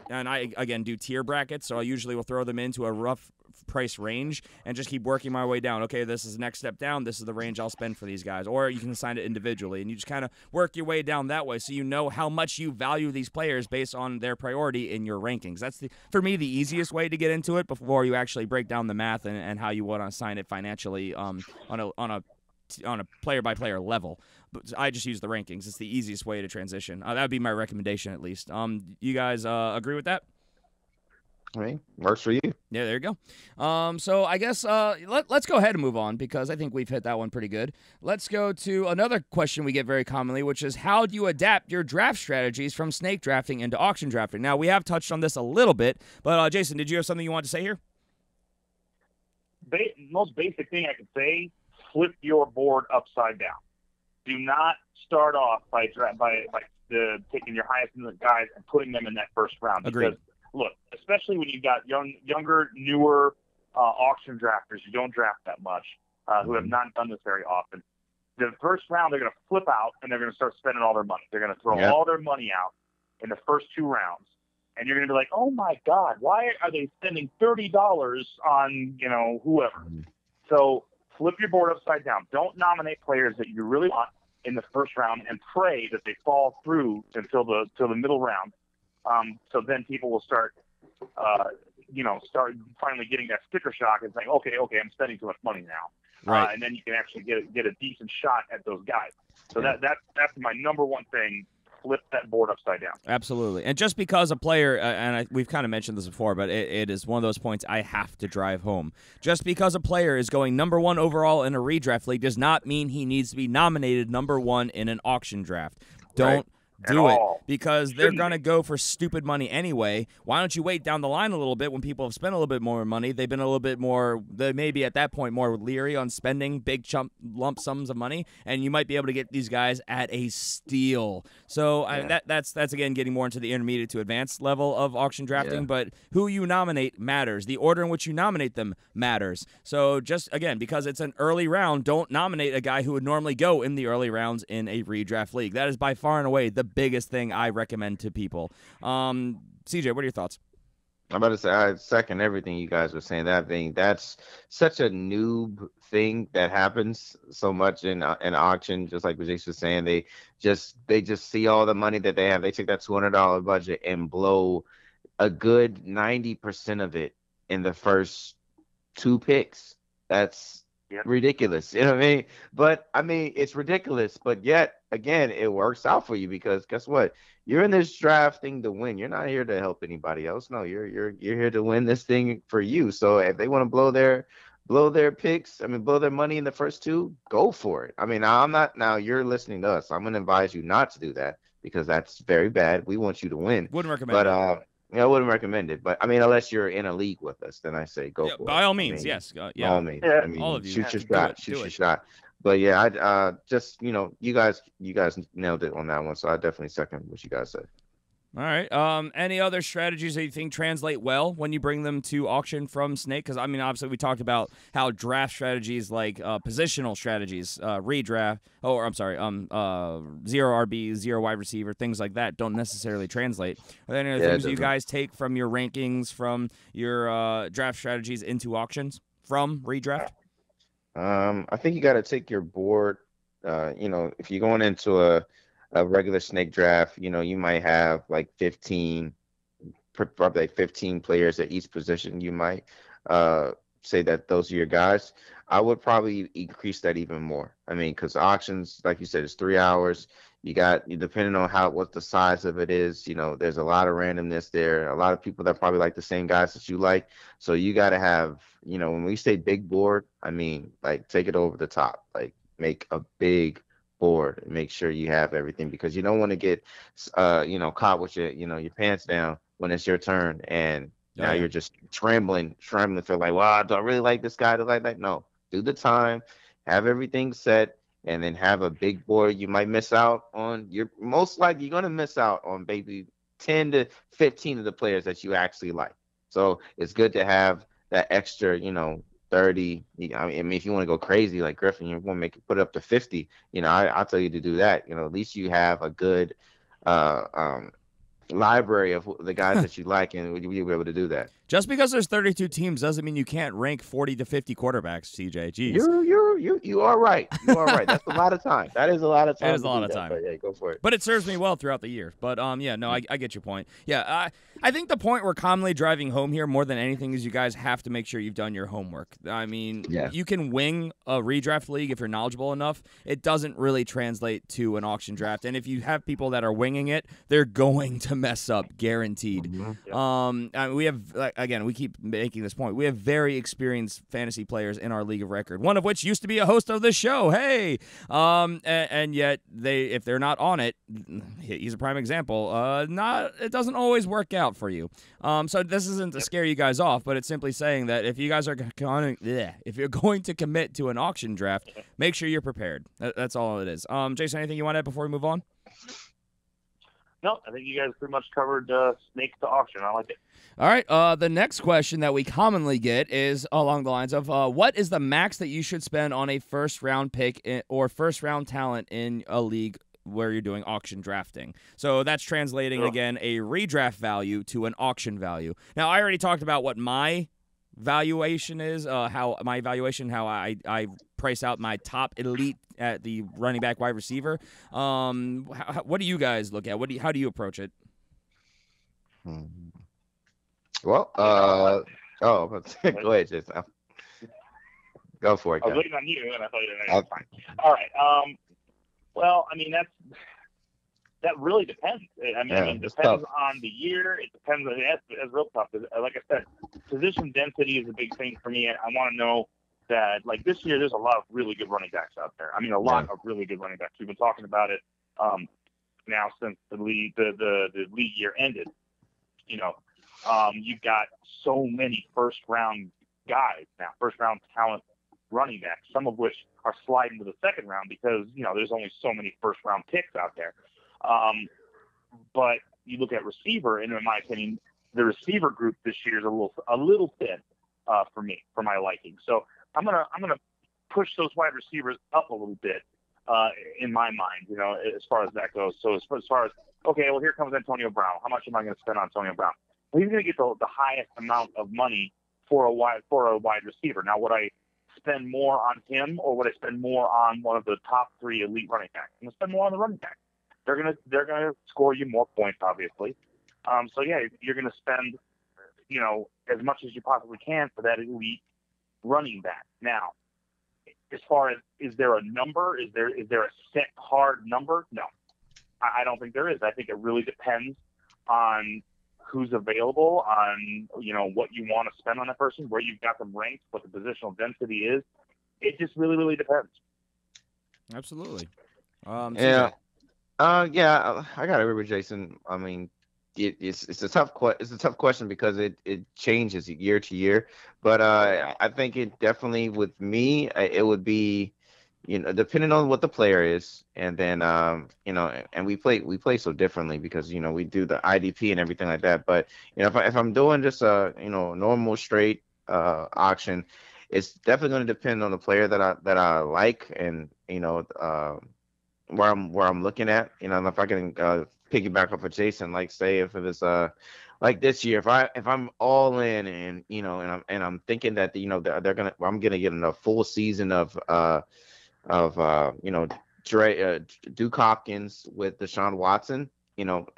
And I, again, do tier brackets, so I usually will throw them into a rough price range and just keep working my way down. Okay, this is the next step down. This is the range I'll spend for these guys. Or you can assign it individually, and you just kind of work your way down that way so you know how much you value these players based on their priority in your rankings. That's, for me, the easiest way to get into it before you actually break down the math and how you want to assign it financially on a player-by-player level. But I just use the rankings. It's the easiest way to transition. That would be my recommendation, at least. You guys agree with that? Right. Works for you. Yeah, there you go. So I guess let's go ahead and move on because I think we've hit that one pretty good. Let's go to another question we get very commonly, which is how do you adapt your draft strategies from snake drafting into auction drafting? Now, we have touched on this a little bit, but Jason, did you have something you wanted to say here? Most basic thing I could say, flip your board upside down. Do not start off by taking your highest guys and putting them in that first round. Agreed. Because, look, especially when you've got younger, newer auction drafters who don't draft that much, who have not done this very often, the first round they're going to flip out and they're going to start spending all their money. They're going to throw all their money out in the first 2 rounds. And you're going to be like, oh, my God, why are they spending $30 on, whoever? So flip your board upside down. Don't nominate players that you really want in the first round and pray that they fall through until the middle round. So then people will start finally getting that sticker shock and saying, okay, I'm spending too much money now. Right. And then you can actually get a decent shot at those guys. So that's my number one thing. Flip that board upside down. Absolutely. And just because a player, we've kind of mentioned this before, but it is one of those points I have to drive home. Just because a player is going number 1 overall in a redraft league does not mean he needs to be nominated number 1 in an auction draft. Don't do it because they're going to go for stupid money anyway. Why don't you wait down the line a little bit when people have spent a little bit more money? They've been a little bit more, they may be at that point more leery on spending big lump sums of money, and you might be able to get these guys at a steal. So that's again getting more into the intermediate to advanced level of auction drafting, but who you nominate matters. The order in which you nominate them matters. So just, again, because it's an early round, don't nominate a guy who would normally go in the early rounds in a redraft league. That is by far and away the biggest thing I recommend to people. CJ, what are your thoughts? I'm about to say I second everything you guys were saying. That's such a noob thing that happens so much in auction. Just like what Jason was saying, they just see all the money that they have. They take that $200 budget and blow a good 90% of it in the first 2 picks. That's Yep. ridiculous. You know what I mean? But I mean, it's ridiculous. But yet again, it works out for you because guess what? You're in this drafting to win. You're not here to help anybody else. No, you're here to win this thing for you. So if they want to blow their picks, I mean blow their money in the first two, go for it. I mean, I'm not now you're listening to us. I'm gonna advise you not to do that because that's very bad. We want you to win. Wouldn't recommend But it. yeah, I wouldn't recommend it. But I mean, unless you're in a league with us, then I say go Yeah, for it. by all I means, mean, yes. by Yeah. all means. Yeah. I mean, All of you. shoot your Do shot. it. Shoot Do your it. shot. But yeah, I just you guys nailed it on that one. So I definitely second what you guys said. All right. Any other strategies that you think translate well when you bring them to auction from Snake? Because I mean, obviously, we talked about how draft strategies like positional strategies, redraft. Oh, or I'm sorry, zero RB, zero wide receiver, things like that don't necessarily translate. Are there any other things you guys take from your rankings, from your draft strategies into auctions from redraft? I think you got to take your board. If you're going into a regular snake draft, you might have like 15, probably like 15 players at each position. You might say that those are your guys. I would probably increase that even more. I mean, because auctions, like you said, is 3 hours. Depending on what the size of it is, there's a lot of randomness there. A lot of people that probably like the same guys that you like. So you got to have, when we say big board, I mean, like take it over the top, like make a big board and make sure you have everything because you don't want to get, caught with your pants down when it's your turn and now you're just scrambling for like, wow, do I really like this guy? Do I like that? No, do the time, have everything set, and then have a big board. You might miss out on most likely you're gonna miss out on maybe 10 to 15 of the players that you actually like. So it's good to have that extra, 30. I mean, if you want to go crazy like Griffin, you want to put it up to 50. I'll tell you to do that. At least you have a good library of the guys that you like, and you'll be able to do that. Just because there's 32 teams doesn't mean you can't rank 40 to 50 quarterbacks, CJ. Jeez. You are right. You are right. That's a lot of time. That is a lot of time. It is a lot of time. But yeah, go for it. But it serves me well throughout the year. But yeah, no, I get your point. Yeah, I think the point we're commonly driving home here more than anything is you guys have to make sure you've done your homework. I mean, you can wing a redraft league if you're knowledgeable enough. It doesn't really translate to an auction draft. And if you have people that are winging it, they're going to mess up, guaranteed. Mm-hmm. We have, again, we keep making this point. We have very experienced fantasy players in our league of record, one of which used to be a host of this show. Hey, and yet if they're not on it, he's a prime example. It doesn't always work out for you. So this isn't to scare you guys off, but it's simply saying that if you guys are if you're going to commit to an auction draft, make sure you're prepared. That's all it is. Jason, anything you want to add before we move on? No, I think you guys pretty much covered snake to auction. I like it. All right. The next question that we commonly get is along the lines of, what is the max that you should spend on a first-round pick or first-round talent in a league where you're doing auction drafting? So that's translating, again, a redraft value to an auction value. Now, I already talked about what my valuation is, how I price out my top elite at the running back, wide receiver. What do you guys look at? How do you approach it? Well, go ahead, Jason. Go for it. I was waiting on you, and I thought you didn't. Fine. All right. Well, I mean that really depends. I mean, it depends on the year. It depends on that's real tough. Like I said, position density is a big thing for me. I want to know that, like this year, there's a lot of really good running backs out there. I mean, a lot of really good running backs. We've been talking about it now since the league year ended. You've got so many first round guys now, first round talent running backs, some of which are sliding to the second round because there's only so many first round picks out there. But you look at receiver, and in my opinion, the receiver group this year is a little thin for me, for my liking. So I'm gonna push those wide receivers up a little bit in my mind, as far as that goes. So as far as here comes Antonio Brown. How much am I going to spend on Antonio Brown? Well, he's going to get the highest amount of money for a wide receiver. Now, would I spend more on him, or would I spend more on one of the top 3 elite running backs? I'm going to spend more on the running back. They're gonna score you more points, obviously. So yeah, you're going to spend, as much as you possibly can for that elite running back. Now, as far as is there a number? Is there a set hard number? No, I don't think there is. I think it really depends on who's available, on what you want to spend on that person, where you've got them ranked, what the positional density is. It just really, really depends. Absolutely. Yeah. Yeah, I gotta agree with Jason. I mean, it's a tough question because it changes year to year. But I think it definitely, with me, it would be, depending on what the player is, and then and we play so differently because we do the IDP and everything like that. But if I'm doing just a normal straight auction, it's definitely going to depend on the player that I like, and where I'm looking at, and if I can piggyback off of Jason, like say if it was like this year, if I'm all in, and and I'm thinking that I'm gonna get a full season of Duke Hopkins with Deshaun Watson,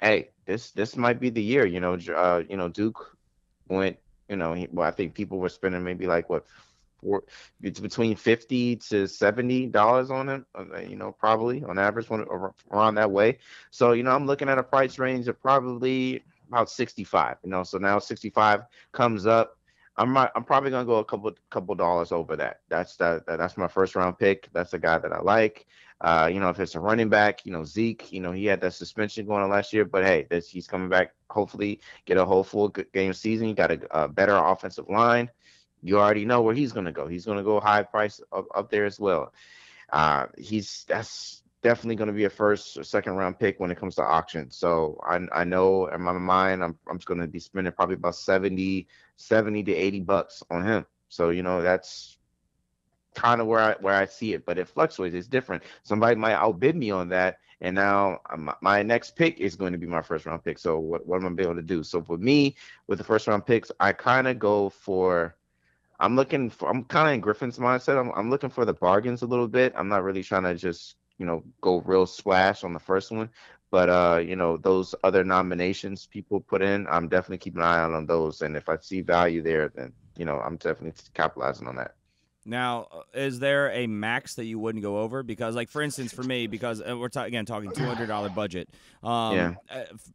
hey, this might be the year. Duke went, I think people were spending maybe like what, it's between $50 to $70 on him, probably on average, around that way. So I'm looking at a price range of probably about 65. So now 65 comes up. I'm probably gonna go a couple dollars over that. That's my first round pick. That's a guy that I like. If it's a running back, Zeke, he had that suspension going on last year, but hey, he's coming back. Hopefully, get a whole full game season. You got a better offensive line. You already know where he's going to go. He's going to go high price up there as well. That's definitely going to be a first or second round pick when it comes to auction. So I know in my mind I'm just going to be spending probably about 70 to $80 on him. So that's kind of where I see it, but it fluctuates. It's different. Somebody might outbid me on that, and now my next pick is going to be my first round pick. So what am I going to be able to do? So for me, with the first round picks, I kind of go for. I'm kind of in Griffin's mindset. I'm looking for the bargains a little bit. I'm not really trying to just, go real splash on the first one. But, those other nominations people put in, I'm definitely keeping an eye out on those. And if I see value there, then, I'm definitely capitalizing on that. Now, is there a max that you wouldn't go over? Because, like, for instance, for me, because we're talking $200 budget. Yeah.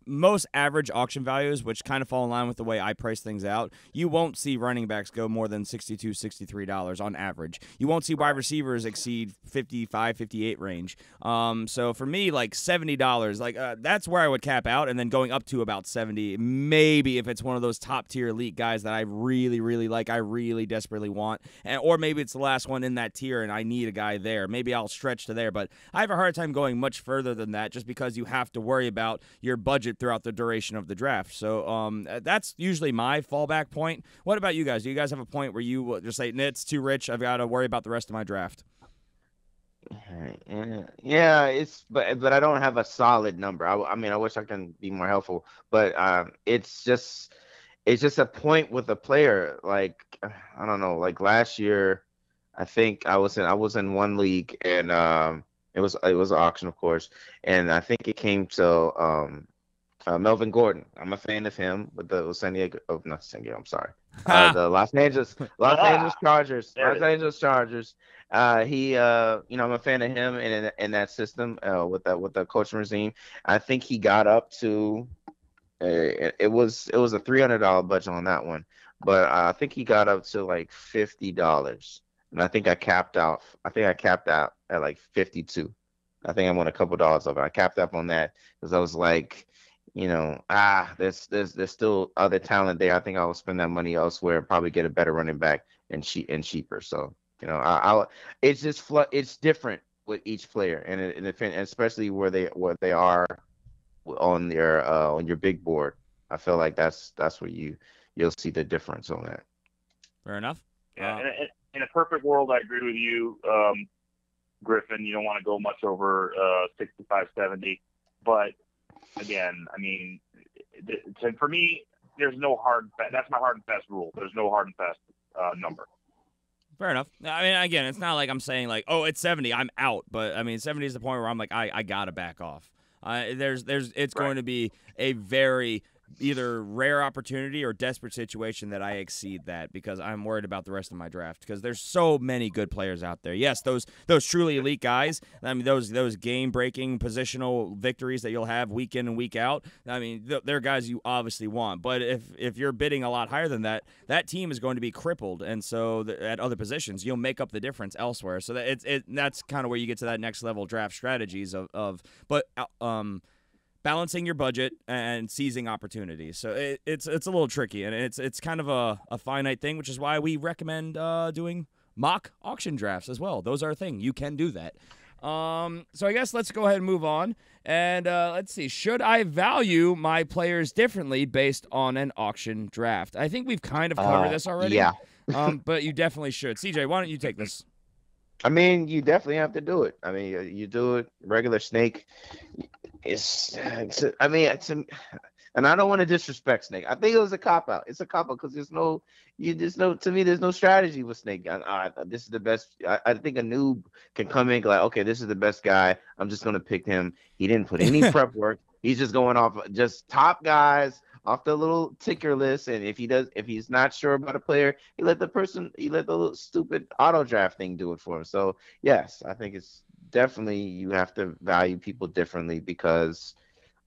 Most average auction values, which kind of fall in line with the way I price things out, you won't see running backs go more than $62, $63 on average. You won't see wide receivers exceed 55, 58 range. So for me, like $70, like that's where I would cap out, and then going up to about 70, maybe if it's one of those top tier elite guys that I really, really like, I really desperately want, or maybe it's the last one in that tier and I need a guy there. Maybe I'll stretch to there, but I have a hard time going much further than that just because you have to worry about your budget throughout the duration of the draft. So that's usually my fallback point. What about you guys? Do you guys have a point where you just say, it's too rich, I've got to worry about the rest of my draft? Yeah, but I don't have a solid number. I mean, I wish I can be more helpful, but it's just a point with a player. Like, I don't know, like last year, I think I was in one league, and it was an auction, of course, and I think it came to Melvin Gordon. I'm a fan of him with the San Diego. Oh, not San Diego. I'm sorry. The Los Angeles Chargers. Los Angeles Chargers. I'm a fan of him in that system with the coaching regime. I think he got up to. It was a $300 budget on that one, but I think he got up to like $50, and I think I capped out. At like 52. I think I won a couple dollars over. I capped up on that because I was like, there's still other talent there. I think I'll spend that money elsewhere and probably get a better running back and cheaper. So it's just it's different with each player, and it depends, especially where they are on your big board. I feel like that's where you'll see the difference on that. Fair enough. Yeah, in a perfect world, I agree with you, Griffin. You don't want to go much over 65, 70, but again, I mean, for me, there's no that's my hard and fast rule. There's no hard and fast number. Fair enough. I mean, again, it's not like I'm saying like, oh, it's 70, I'm out. But I mean, 70 is the point where I'm like, I gotta back off. It's going to be a very either rare opportunity or desperate situation that I exceed that because I'm worried about the rest of my draft because there's so many good players out there. Yes, those truly elite guys. I mean, those game-breaking positional victories that you'll have week in and week out. I mean, they're guys you obviously want. But if you're bidding a lot higher than that, that team is going to be crippled, and so at other positions you'll make up the difference elsewhere. So that's kind of where you get to that next level draft strategies balancing your budget and seizing opportunities. So it's a little tricky, and it's kind of a finite thing, which is why we recommend doing mock auction drafts as well. Those are a thing. You can do that. So I guess let's go ahead and move on. And let's see. Should I value my players differently based on an auction draft? I think we've kind of covered this already. Yeah. But you definitely should. CJ, why don't you take this? I mean, you definitely have to do it. I mean, you do it. Regular Snake and I don't want to disrespect Snake. I think it was a cop out. It's a cop out because to me, there's no strategy with Snake. This is the best. I think a noob can come in like, okay, this is the best guy. I'm just gonna pick him. He didn't put any prep work. He's just going off just top guys off the little ticker list. And if he's not sure about a player, he let the little stupid auto draft thing do it for him. So yes, I think it's definitely you have to value people differently because,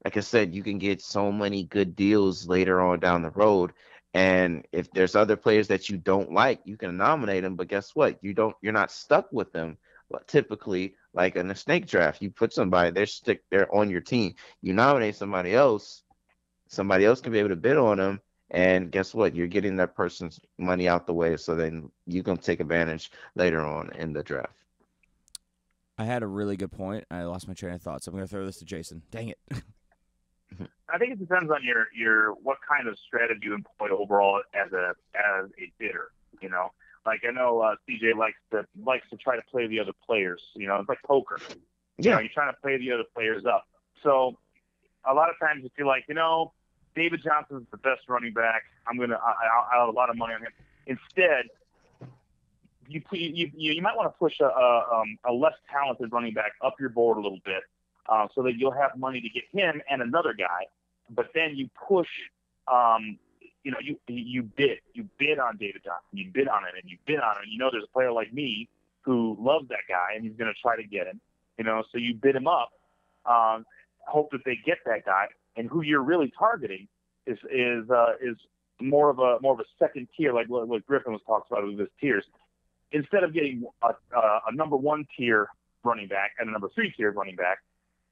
like I said, you can get so many good deals later on down the road. And if there's other players that you don't like, you can nominate them. But guess what? You're not stuck with them. But typically, like in a snake draft, you put somebody, they're on your team. You nominate somebody else can be able to bid on them. And guess what? You're getting that person's money out the way. So then you can take advantage later on in the draft. I had a really good point. I lost my train of thought, so I'm going to throw this to Jason. Dang it. I think it depends on your what kind of strategy you employ overall as a bidder. You know, like I know CJ likes to try to play the other players. You know, it's like poker. You know, you're trying to play the other players up. So a lot of times if you're like, David Johnson's the best running back, I'll have a lot of money on him. Instead, you might want to push a less talented running back up your board a little bit, so that you'll have money to get him and another guy. But then you push, you bid on David Johnson, you bid on it, and you bid on it. And there's a player like me who loves that guy, and he's going to try to get him. So you bid him up, hope that they get that guy, and who you're really targeting is more of a second tier, like what Griffin was talking about with his tiers. Instead of getting a number 1 tier running back and a number 3 tier running back,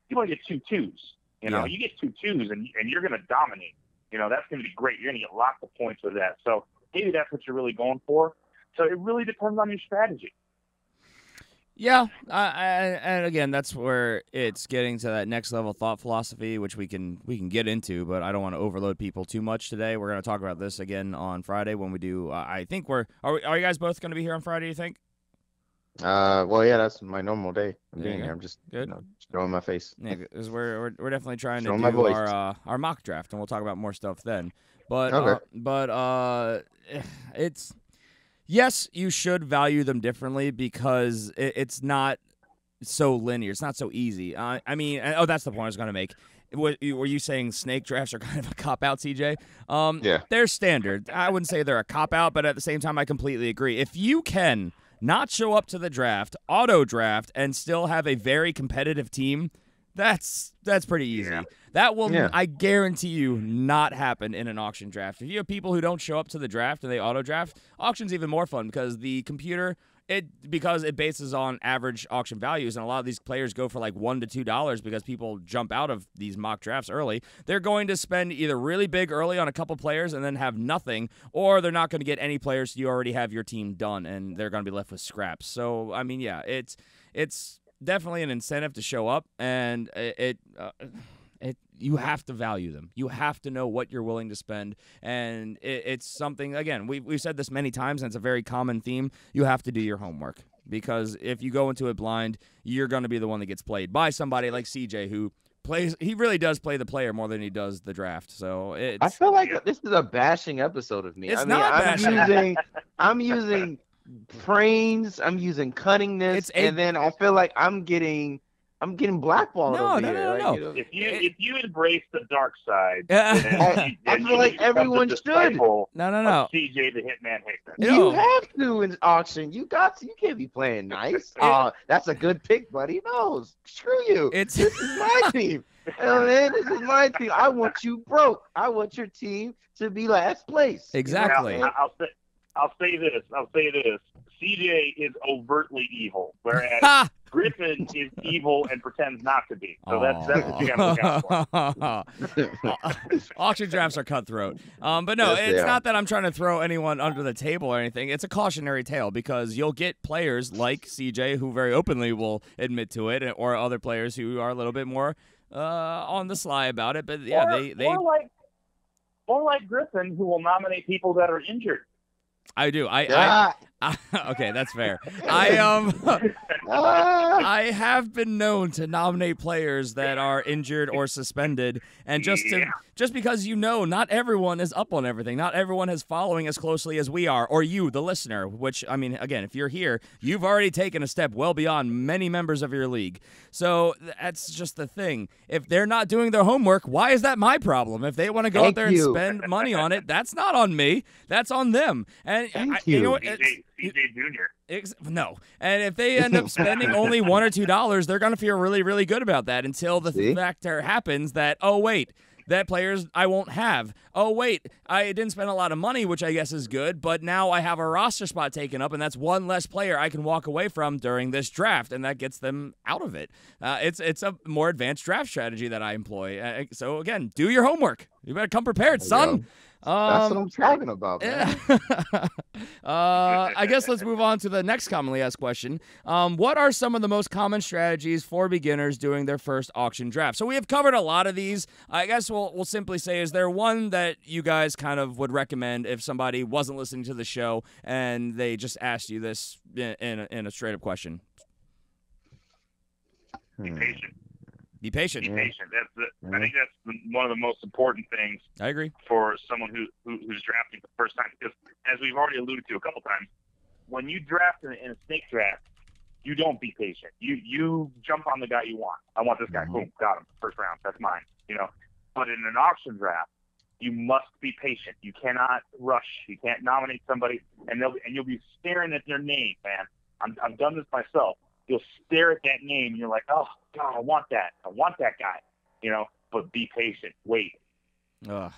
you want to get 2 twos. You get 2 twos and you're going to dominate. That's going to be great. You're going to get lots of points with that. So maybe that's what you're really going for. So it really depends on your strategy. Yeah, and again, that's where it's getting to that next level thought philosophy, which we can get into, but I don't want to overload people too much today. We're going to talk about this again on Friday when we do. I think are you guys both going to be here on Friday? You think? Well, yeah, that's my normal day. I'm being here. I'm just good. Showing my face. Yeah, because we're definitely trying to do our mock draft, and we'll talk about more stuff then. But okay. It's. Yes, you should value them differently because it's not so linear. It's not so easy. That's the point I was going to make. Were you saying snake drafts are kind of a cop-out, CJ? Yeah. They're standard. I wouldn't say they're a cop-out, but at the same time, I completely agree. If you can not show up to the draft, auto-draft, and still have a very competitive team, that's pretty easy. Yeah. That will, I guarantee you, not happen in an auction draft. If you have people who don't show up to the draft and they auto-draft, auction's even more fun because the computer, because it bases on average auction values, and a lot of these players go for like $1 to $2 because people jump out of these mock drafts early. They're going to spend either really big early on a couple players and then have nothing, or they're not going to get any players. So you already have your team done, and they're going to be left with scraps. So, it's definitely an incentive to show up, and you have to value them. You have to know what you're willing to spend, and it's something, again, we've said this many times, and it's a very common theme. You have to do your homework, because if you go into it blind, you're going to be the one that gets played by somebody like CJ, who he really does play the player more than he does the draft. So I feel like this is a bashing episode of me. I'm using brains, I'm using cunningness, and then I feel like I'm getting I'm getting blackballed No, over no, here. no, Like, no. you know, If you embrace the dark side, I feel like everyone should. no, no. CJ the Hitman Hickman. You have to in auction. You can't be playing nice. That's a good pick, buddy. No, screw you. It's This is my team. Oh, man, this is my team. I want you broke. I want your team to be last place. Exactly. Now, I'll say this. CJ is overtly evil, whereas Griffin is evil and pretends not to be. So that's what you got to look out for. Auction drafts are cutthroat. But no, Yes, it's not that I'm trying to throw anyone under the table or anything. It's a cautionary tale because you'll get players like CJ who very openly will admit to it, or other players who are a little bit more on the sly about it. But yeah, they more like Griffin, who will nominate people that are injured. I do. Okay, that's fair. I have been known to nominate players that are injured or suspended, and just because not everyone is up on everything, not everyone is following as closely as we are, or you, the listener. Which I mean, again, if you're here, you've already taken a step well beyond many members of your league. So that's just the thing. If they're not doing their homework, why is that my problem? If they want to go out there and spend money on it, that's not on me. That's on them. And you know what? CJ Jr. No. And if they end up spending only $1 or $2, they're going to feel really, really good about that until the factor happens that, oh, wait, that players I won't have. Oh, wait, I didn't spend a lot of money, which I guess is good, but now I have a roster spot taken up, and that's one less player I can walk away from during this draft, and that gets them out of it. It's a more advanced draft strategy that I employ. So, again, do your homework. You better come prepared, son. That's what I'm talking about, man. I guess let's move on to the next commonly asked question. What are some of the most common strategies for beginners doing their first auction draft? So we have covered a lot of these. I guess we'll simply say, is there one that you guys kind of would recommend if somebody wasn't listening to the show and they just asked you this in a straight up question? Be patient. Be patient. Be patient. I think that's one of the most important things. I agree. For someone who's drafting for the first time, because as we've already alluded to a couple times, when you draft in a snake draft, you don't be patient. You jump on the guy you want. I want this guy. Boom, got him. First round. That's mine. But in an auction draft, you must be patient. You cannot rush. You can't nominate somebody, and you'll be staring at their name, man. I've done this myself. You'll stare at that name, and you're like, oh, God, I want that. I want that guy. But be patient. Wait.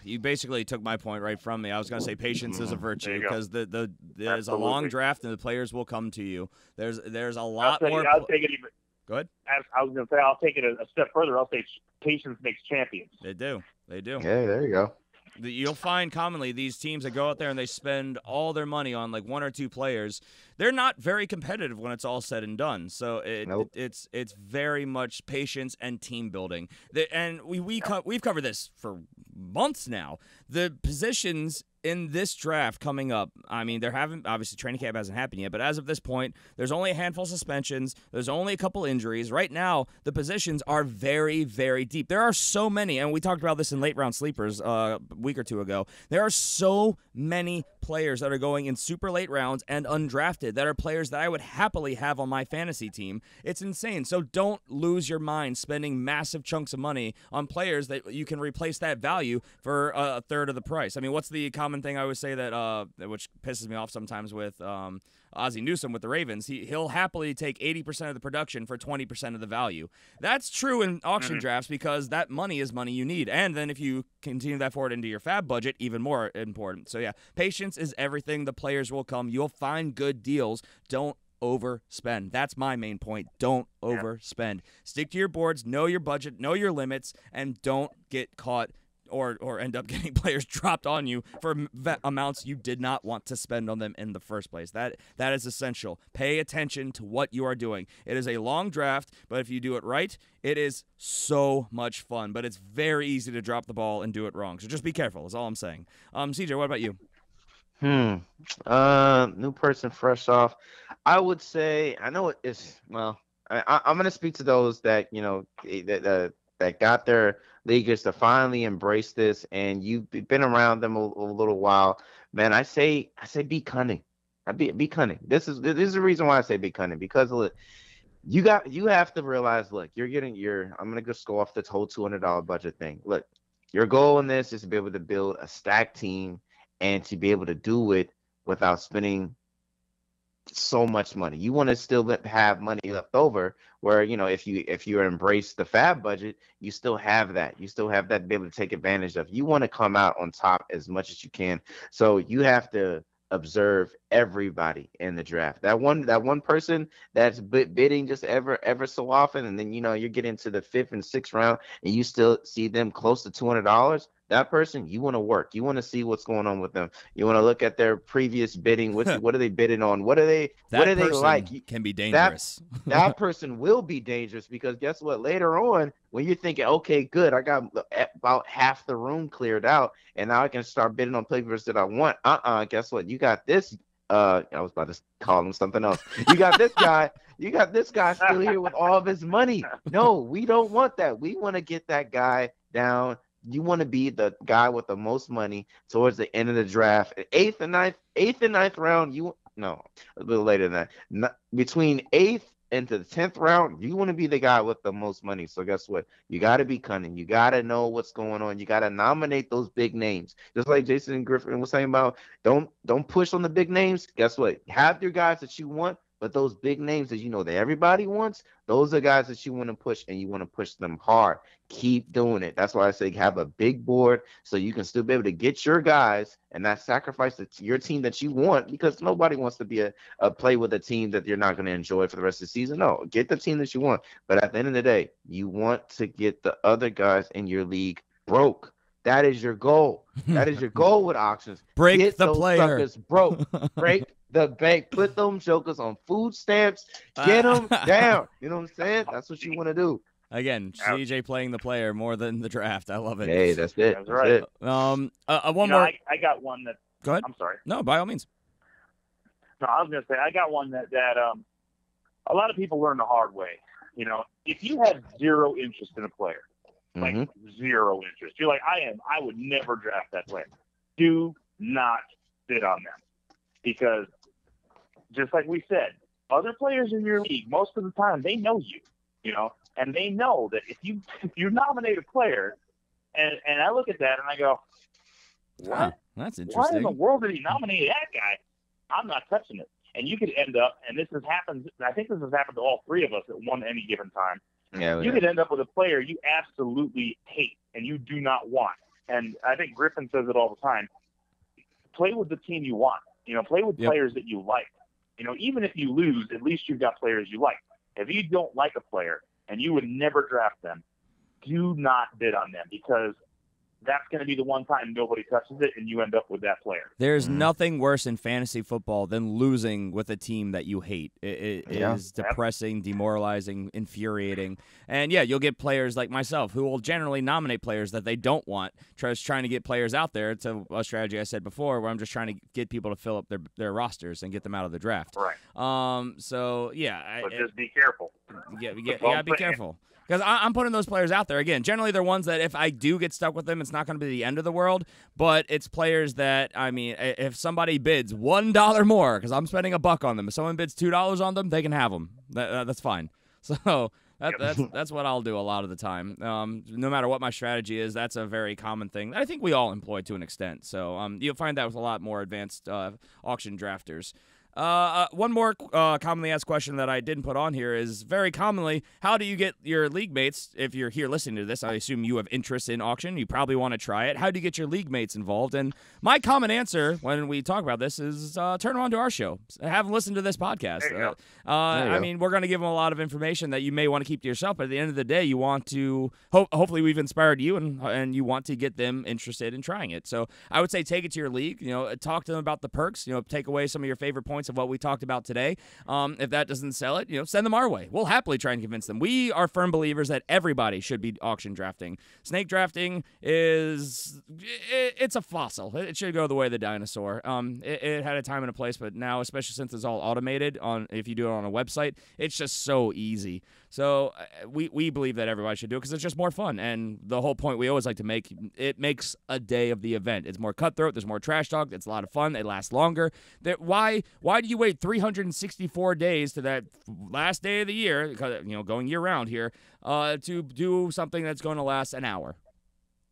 You basically took my point right from me. I was going to say patience is a virtue because there's a long draft, and the players will come to you. There's a lot more. I'll take it even. Go ahead. I was going to say, I'll take it a step further. I'll say patience makes champions. They do. Yeah, there you go. You'll find commonly these teams that go out there and they spend all their money on like one or two players. They're not very competitive when it's all said and done. So it's very much patience and team building. And we've covered this for months now. The positions in this draft coming up, I mean, obviously training camp hasn't happened yet, but as of this point, there's only a handful of suspensions. There's only a couple injuries. Right now, the positions are very, very deep. There are so many, and we talked about this in late round sleepers a week or two ago. There are so many players that are going in super late rounds and undrafted that are players that I would happily have on my fantasy team. It's insane. So don't lose your mind spending massive chunks of money on players that you can replace that value for a third of the price. I mean, what's the common thing I always say that which pisses me off sometimes with Ozzie Newsome with the Ravens? He'll happily take 80% of the production for 20% of the value. That's true in auction drafts because that money is money you need. And then if you continue that forward into your fab budget, even more important. So yeah, patience is everything. The players will come. You'll find good deals. Don't overspend. That's my main point. Don't overspend. Stick to your boards, know your budget, know your limits, and don't get caught or end up getting players dropped on you for amounts you did not want to spend on them in the first place. That is essential. Pay attention to what you are doing. It is a long draft, but if you do it right, it is so much fun. But it's very easy to drop the ball and do it wrong. So just be careful is all I'm saying. CJ, what about you? New person fresh off. I would say, I know it's, well, I'm going to speak to those that, that got their leaguers to finally embrace this, and you've been around them a little while, man. I say be cunning. Be cunning. This is the reason why I say be cunning, because You have to realize, look, I'm gonna just go off this whole $200 budget thing. Look, your goal in this is to be able to build a stacked team and to be able to do it without spending so much money. You want to still have money left over where, if you embrace the fab budget, you still have that. You still have that to be able to take advantage of. You want to come out on top as much as you can. So you have to observe everybody in the draft. That one person that's bidding just ever so often, and then you're getting to the 5th and 6th round and you still see them close to $200. That person, you want to work. You want to see what's going on with them. You want to look at their previous bidding. What are they bidding on? What are they like? Can be dangerous. That person will be dangerous, because guess what? Later on, when you're thinking, okay, good, I got about half the room cleared out, and now I can start bidding on players that I want. Guess what? You got this. I was about to call him something else. You got this guy. You got this guy still here with all of his money. No, we don't want that. We want to get that guy down. You want to be the guy with the most money towards the end of the draft. 8th and 9th round, a little later than that. Between 8th and the 10th round, you want to be the guy with the most money. So guess what? You got to be cunning. You got to know what's going on. You got to nominate those big names. Just like Jason and Griffin was saying about, don't push on the big names. Guess what? Have your guys that you want, but those big names that that everybody wants, those are guys that you want to push, and you want to push them hard. Keep doing it. That's why I say have a big board so you can still be able to get your guys and not sacrifice your team that you want, because nobody wants to be a play with a team that you're not going to enjoy for the rest of the season. No, get the team that you want. But at the end of the day, you want to get the other guys in your league broke. That is your goal. That is your goal with auctions. Break the those player. Suckers broke. Break the bank. Put them jokers on food stamps. Get them down. You know what I'm saying? That's what you want to do. Again, CJ playing the player more than the draft. I love it. Hey, that's it. That's right. One more. I got one that. Go ahead. I'm sorry. No, by all means. No, I was gonna say I got one that a lot of people learn the hard way. If you have zero interest in a player, like zero interest, you're like I would never draft that player. Do not bid on them, because just like we said, other players in your league, most of the time they know you, and they know that if you nominate a player, and I look at that and I go, what? Huh, that's interesting. Why in the world did he nominate that guy? I'm not touching it. And you could end up, and this has happened, I think this has happened to all three of us at any given time. Yeah, you could end up with a player you absolutely hate and you do not want. And I think Griffin says it all the time. Play with the team you want. Play with players that you like. Even if you lose, at least you've got players you like. If you don't like a player and you would never draft them, do not bid on them, because that's going to be the one time nobody touches it and you end up with that player. There's nothing worse in fantasy football than losing with a team that you hate. It is depressing, demoralizing, infuriating. And, you'll get players like myself who will generally nominate players that they don't want, trying to get players out there to a strategy I said before where I'm just trying to get people to fill up their rosters and get them out of the draft. Right. But just be careful. Yeah, you got to be careful. Because I'm putting those players out there. Again, generally they're ones that if I do get stuck with them, it's not going to be the end of the world. But it's players that, if somebody bids $1 more, because I'm spending $1 on them. If someone bids $2 on them, they can have them. That's fine. So that's what I'll do a lot of the time. No matter what my strategy is, that's a very common thing that I think we all employ to an extent. So you'll find that with a lot more advanced auction drafters. One more commonly asked question that I didn't put on here is very commonly, how do you get your league mates, if you're here listening to this, I assume you have interest in auction, you probably want to try it. How do you get your league mates involved? And my common answer when we talk about this is turn them on to our show. Have them listen to this podcast. We're going to give them a lot of information that you may want to keep to yourself, but at the end of the day, you want to, hopefully we've inspired you and you want to get them interested in trying it. So I would say take it to your league, talk to them about the perks, take away some of your favorite points of what we talked about today. If that doesn't sell it, send them our way. We'll happily try and convince them. We are firm believers that everybody should be auction drafting. Snake drafting is it's a fossil. It should go the way of the dinosaur. It had a time and a place, but now, especially since it's all automated, if you do it on a website, it's just so easy. So we believe that everybody should do it because it's just more fun. And the whole point we always like to make, it makes a day of the event. It's more cutthroat. There's more trash talk. It's a lot of fun. They last longer. Why do you wait 364 days to that last day of the year, because, going year round here, to do something that's going to last an hour?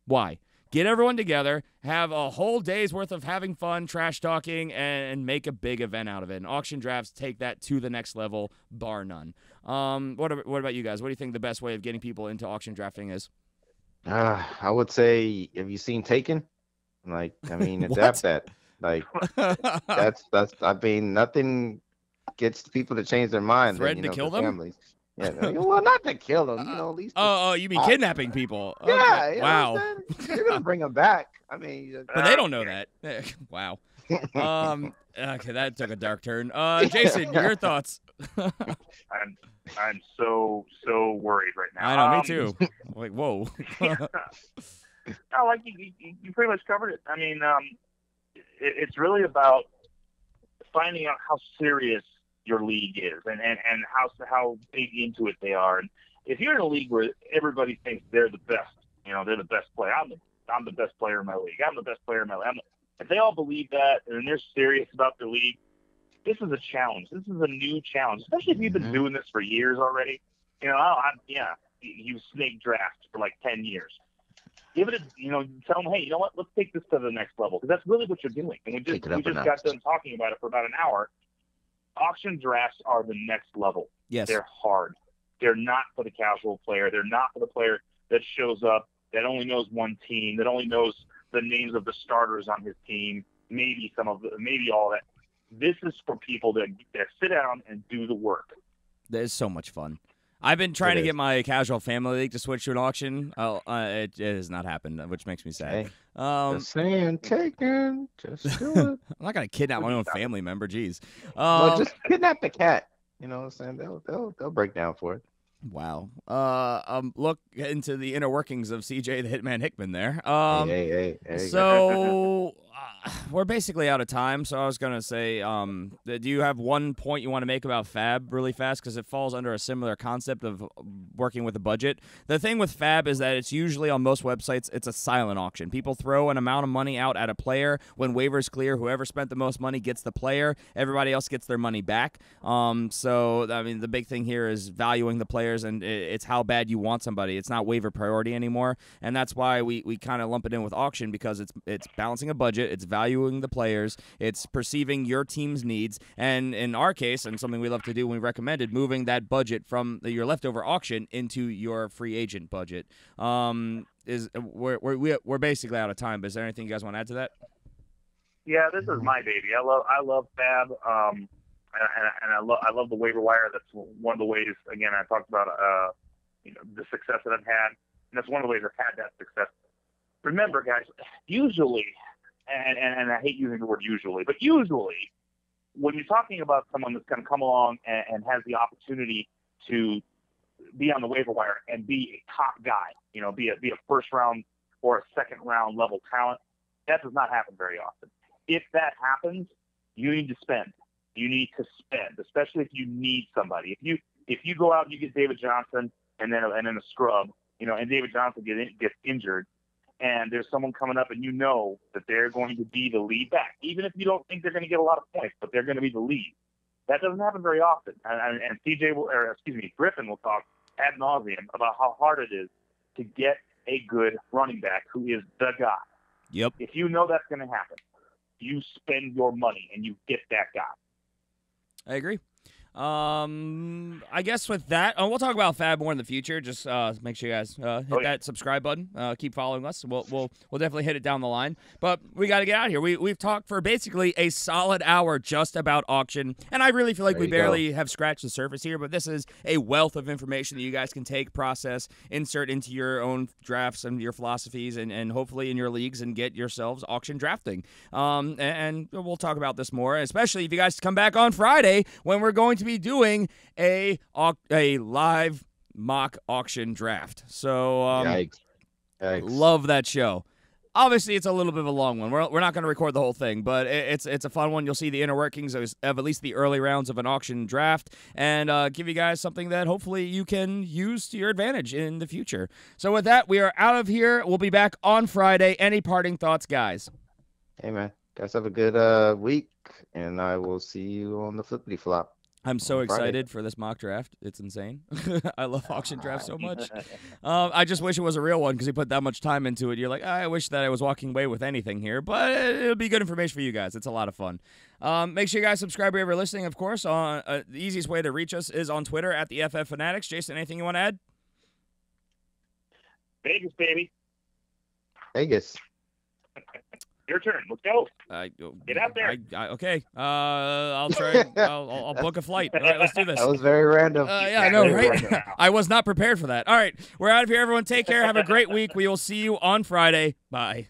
Why? Get everyone together, have a whole day's worth of having fun, trash talking, and make a big event out of it. And auction drafts take that to the next level, bar none. What about you guys? What do you think the best way of getting people into auction drafting is? I would say, have you seen Taken? Like, I mean, adapt that. Like, that's. I mean, nothing gets people to change their mind. Threaten to kill them? Families. Yeah, well, not to kill them, at least. Oh, you mean kidnapping people? Yeah, okay. Wow. You're gonna bring them back. I mean, but they don't know that. Wow. Okay, that took a dark turn. Jason, your thoughts? I'm so worried right now. I know, me too. Like, whoa. No, like you pretty much covered it. I mean, it's really about finding out how serious your league is and how big into it they are. And if you're in a league where everybody thinks they're the best, they're the best player. I'm the best player in my league. I'm the best player in my league. If they all believe that and they're serious about their league, this is a challenge. This is a new challenge, especially if you've been doing this for years already. You snake draft for like 10 years. Give it tell them, hey, you know what? Let's take this to the next level, because that's really what you're doing. And we just got done talking about it for about an hour. Auction drafts are the next level. Yes. They're hard. They're not for the casual player. They're not for the player that shows up, that only knows one team, that only knows the names of the starters on his team, maybe all that. This is for people that sit down and do the work. That is so much fun. I've been trying to get my casual family league to switch to an auction. It has not happened, which makes me sad. Hey, just saying, Taken. Just do it. I'm not gonna kidnap my own family member. Jeez. Well, just kidnap the cat. You know what I'm saying? They'll break down for it. Wow. Look into the inner workings of CJ the Hitman Hickman there. Hey. So we're basically out of time. So I was gonna say, do you have one point you want to make about Fab really fast, because it falls under a similar concept of working with a budget? The thing with Fab is that it's usually on most websites it's a silent auction. People throw an amount of money out at a player. When waivers clear, whoever spent the most money gets the player. Everybody else gets their money back. So I mean, the big thing here is valuing the players, and it's how bad you want somebody. It's not waiver priority anymore, and that's why we kind of lump it in with auction, because it's balancing a budget, it's valuing the players, it's perceiving your team's needs, and in our case, and something we love to do when we recommended, moving that budget from your leftover auction into your free agent budget. We're basically out of time, but is there anything you guys want to add to that? Yeah, this is my baby. I love Fab. And I love the waiver wire. That's one of the ways. Again, I talked about the success that I've had, and that's one of the ways I've had that success. Remember, guys, usually, and I hate using the word usually, but usually, when you're talking about someone that's going to come along and has the opportunity to be on the waiver wire and be a top guy, be a first round or a second round level talent, that does not happen very often. If that happens, you need to spend. You need to spend, especially if you need somebody. If you go out and you get David Johnson and then a scrub, and David Johnson gets injured, and there's someone coming up and that they're going to be the lead back, even if you don't think they're going to get a lot of points, but they're going to be the lead. That doesn't happen very often. And Griffin will talk ad nauseum about how hard it is to get a good running back who is the guy. Yep. If you know that's going to happen, you spend your money and you get that guy. I agree. I guess with that, we'll talk about Fab more in the future. Just make sure you guys hit that subscribe button. Keep following us. We'll definitely hit it down the line. But we got to get out of here. We've talked for basically a solid hour just about auction, and I really feel like we barely have scratched the surface here. But this is a wealth of information that you guys can take, process, insert into your own drafts and your philosophies, and hopefully in your leagues, and get yourselves auction drafting. And we'll talk about this more, especially if you guys come back on Friday when we're going to be doing a live mock auction draft. So Yikes. love that show. obviously it's a little bit of a long one. We're not going to record the whole thing, but it's a fun one. You'll see the inner workings of at least the early rounds of an auction draft, and give you guys something that hopefully you can use to your advantage in the future. So with that, we are out of here. We'll be back on Friday. Any parting thoughts, guys? Hey, man. Guys, have a good week, and I will see you on the flippity flop. I'm so Friday. excited for this mock draft. It's insane. I love auction drafts so much. I just wish it was a real one because he put that much time into it. You're like, I wish that I was walking away with anything here, but it'll be good information for you guys. It's a lot of fun. Make sure you guys subscribe wherever you're listening, of course. The easiest way to reach us is on Twitter at the FF Fanatics. Jason, anything you want to add? Vegas, baby. Vegas. Your turn. Let's go. Get out there. Okay. I'll try. I'll book a flight. All right, let's do this. That was very random. Yeah, I know, right? I was not prepared for that. All right, we're out of here, everyone. Take care. Have a great week. We will see you on Friday. Bye.